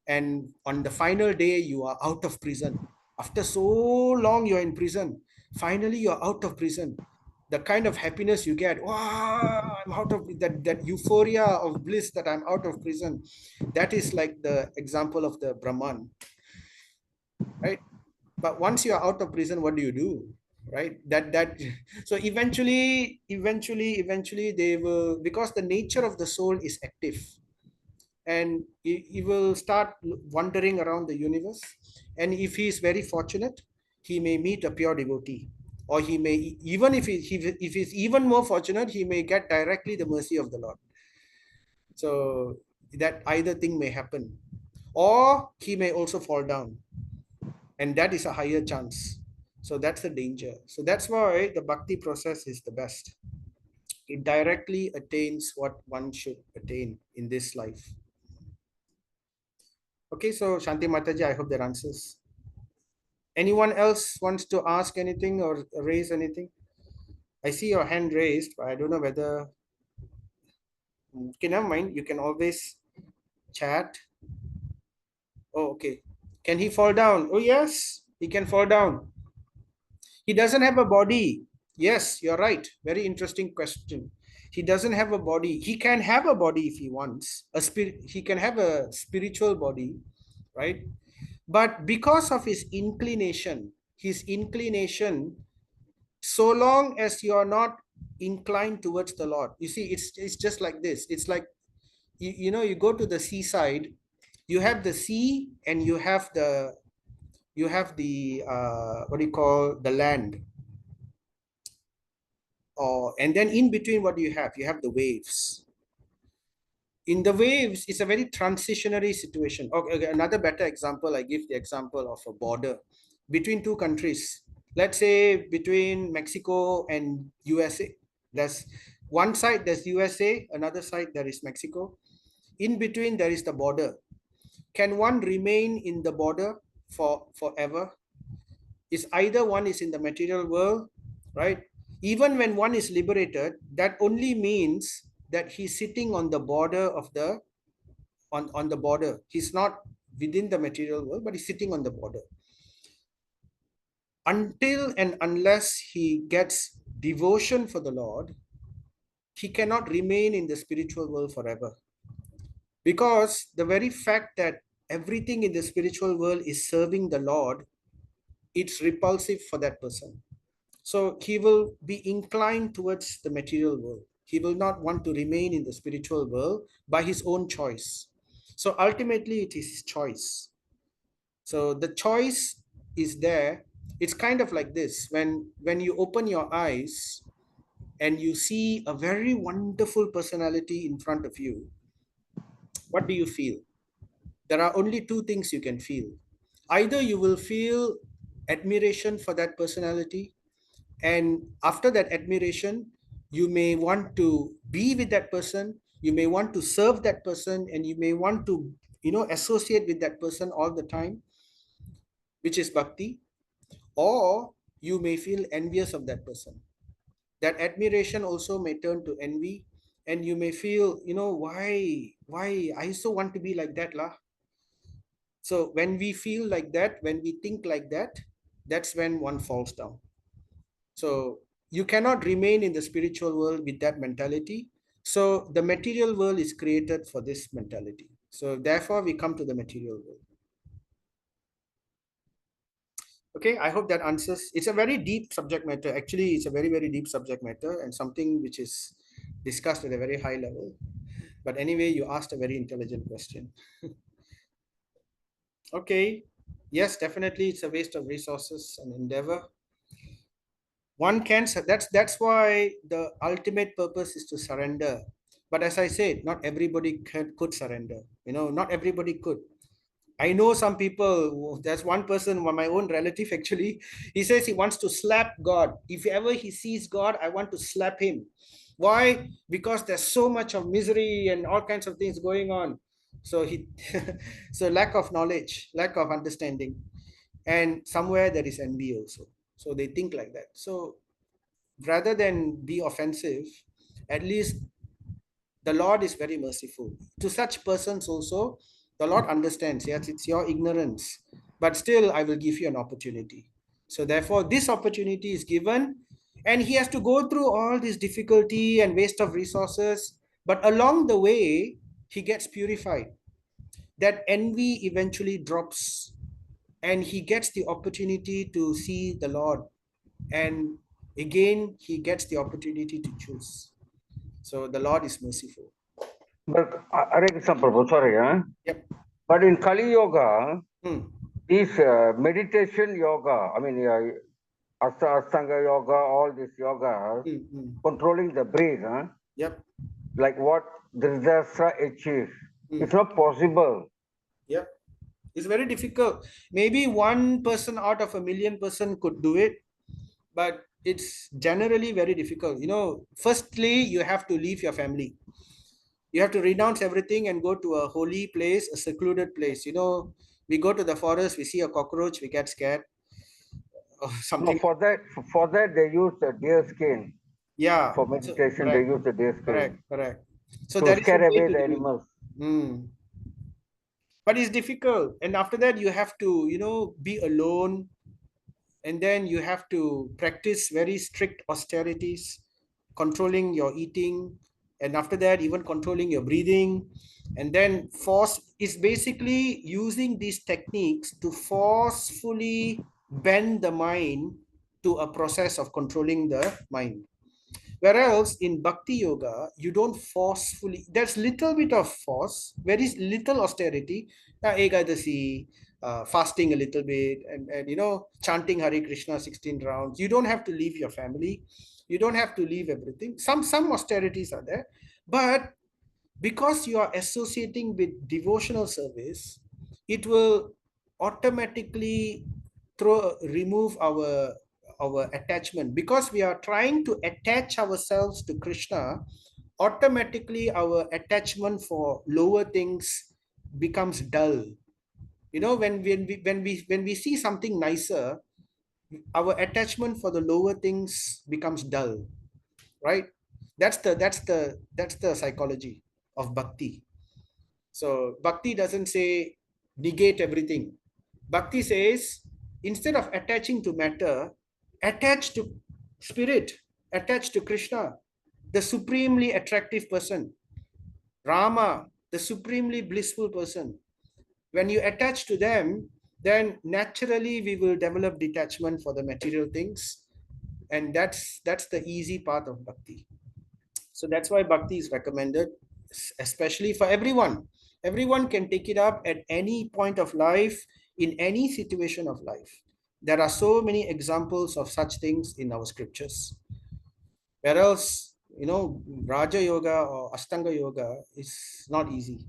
and on the final day you are out of prison. After so long you're in prison, finally you're out of prison. The kind of happiness you get, wow, I'm out of that euphoria of bliss, that I'm out of prison. That is like the example of the Brahman, right? But once you're out of prison, what do you do? Right? That so eventually they will, because the nature of the soul is active, and he will start wandering around the universe. And if he is very fortunate, he may meet a pure devotee, or he may, even if he's even more fortunate, he may get directly the mercy of the Lord. So that either thing may happen, or he may also fall down, and that is a higher chance. So that's the danger. So that's why the bhakti process is the best. It directly attains what one should attain in this life. Okay, so Shanti Mataji, I hope that answers. Anyone else wants to ask anything or raise anything? I see your hand raised, but I don't know whether. Okay, never mind. You can always chat. Oh, okay. Can he fall down? Oh, yes, he can fall down. He doesn't have a body. Yes, you're right. Very interesting question. He doesn't have a body. He can have a body if he wants. A spirit. He can have a spiritual body, right? But because of his inclination, so long as you are not inclined towards the Lord, you see, it's just like this. It's like, you go to the seaside, you have the sea, and you have the what do you call, the land, or and then in between, what do you have? You have the waves. In the waves, it's a very transitionary situation. Okay, another better example, I give the example of a border between two countries. Let's say between Mexico and USA. There's one side, there's USA, another side, there is Mexico. In between, there is the border. Can one remain in the border for forever? Is either one is in the material world, right? Even when one is liberated, that only means that he's sitting on the border of the on the border. He's not within the material world, but he's sitting on the border. Until and unless he gets devotion for the Lord, he cannot remain in the spiritual world forever. Because the very fact that everything in the spiritual world is serving the Lord, it's repulsive for that person. So he will be inclined towards the material world. He will not want to remain in the spiritual world by his own choice. So ultimately, it is his choice. So the choice is there. It's kind of like this: when you open your eyes and you see a very wonderful personality in front of you, what do you feel? There are only two things you can feel. Either you will feel admiration for that personality, and after that admiration, you may want to be with that person, you may want to serve that person, and you may want to, associate with that person all the time, which is bhakti. Or you may feel envious of that person. That admiration also may turn to envy, and you may feel, why I so want to be like that lah. So when we feel like that, when we think like that, that's when one falls down. So you cannot remain in the spiritual world with that mentality. So the material world is created for this mentality. So therefore we come to the material world. Okay, I hope that answers. It's a very deep subject matter. Actually, it's a very, very deep subject matter and something which is discussed at a very high level. But anyway, you asked a very intelligent question. Okay. Yes, definitely it's a waste of resources and endeavor. One can, that's why the ultimate purpose is to surrender. But as I said, not everybody could surrender. Not everybody could. I know some people. There's one person, my own relative actually. He says he wants to slap God. If ever he sees God, I want to slap him. Why? Because there's so much of misery and all kinds of things going on. So he, so lack of knowledge, lack of understanding, and somewhere there is envy also. So they think like that. So rather than be offensive, at least the Lord is very merciful. To such persons also, the Lord understands, yes, it's your ignorance, but still I will give you an opportunity. So therefore, this opportunity is given, and he has to go through all this difficulty and waste of resources. But along the way, he gets purified. That envy eventually drops, and he gets the opportunity to see the Lord. And again, he gets the opportunity to choose. So the Lord is merciful. But Hare Krishna Prabhu, sorry, huh? Yep. But in Kali Yoga, Hmm. this meditation yoga, I mean, Ashtanga yoga, all these yogas, Hmm. Hmm. controlling the breath, huh? Yep. Like what Dhritarashtra achieved, Hmm. it's not possible. Yep. It's very difficult. Maybe one person out of a million person could do it, but it's generally very difficult. Firstly, you have to leave your family. You have to renounce everything and go to a holy place, a secluded place. We go to the forest, we see a cockroach, we get scared or No, something. for that they use the deer skin. Yeah. For So meditation, they correct, use the deer correct, skin correct. So to there is a scare way away to the do it. animals. Hmm. But it's difficult. And after that, you have to, be alone, and then you have to practice very strict austerities, controlling your eating, and after that even controlling your breathing, and then force is basically using these techniques to forcefully bend the mind to a process of controlling the mind. Whereas in Bhakti Yoga, you don't forcefully, there's little bit of force, very little austerity, Ekadasi, fasting a little bit, and chanting Hare Krishna 16 rounds. You don't have to leave your family. You don't have to leave everything. Some austerities are there, but because you are associating with devotional service, it will automatically remove our attachment. Because we are trying to attach ourselves to Krishna, automatically our attachment for lower things becomes dull. When we see something nicer, our attachment for the lower things becomes dull, right? That's the psychology of bhakti. So bhakti doesn't say negate everything. Bhakti says instead of attaching to matter, attach to spirit, attach to Krishna, the supremely attractive person, Rama, the supremely blissful person. When you attach to them, then naturally we will develop detachment for the material things, and that's the easy part of bhakti. So that's why bhakti is recommended, especially for everyone. Everyone can take it up at any point of life, in any situation of life. There are so many examples of such things in our scriptures. Whereas, Raja Yoga or Astanga Yoga is not easy.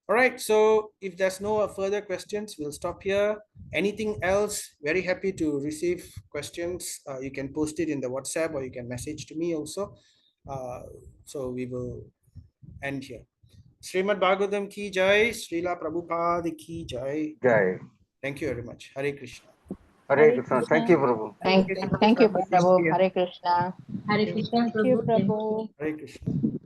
All right, so if there's no further questions, we'll stop here. Anything else? Very happy to receive questions. You can post it in the WhatsApp or you can message to me also. Uh, so we will end here. Srimad Bhagavatam ki jai, Srila Prabhupada ki jai. Jai. Thank you very much. Hare Krishna. Hare Hare Krishna. Thank you, Krishna. Prabhu. Thank you, Thank you, Prabhu. Prabhu. Hare Krishna. Hare Krishna, Krishna Thank you, Prabhu, thank you. Prabhu. Hare Krishna.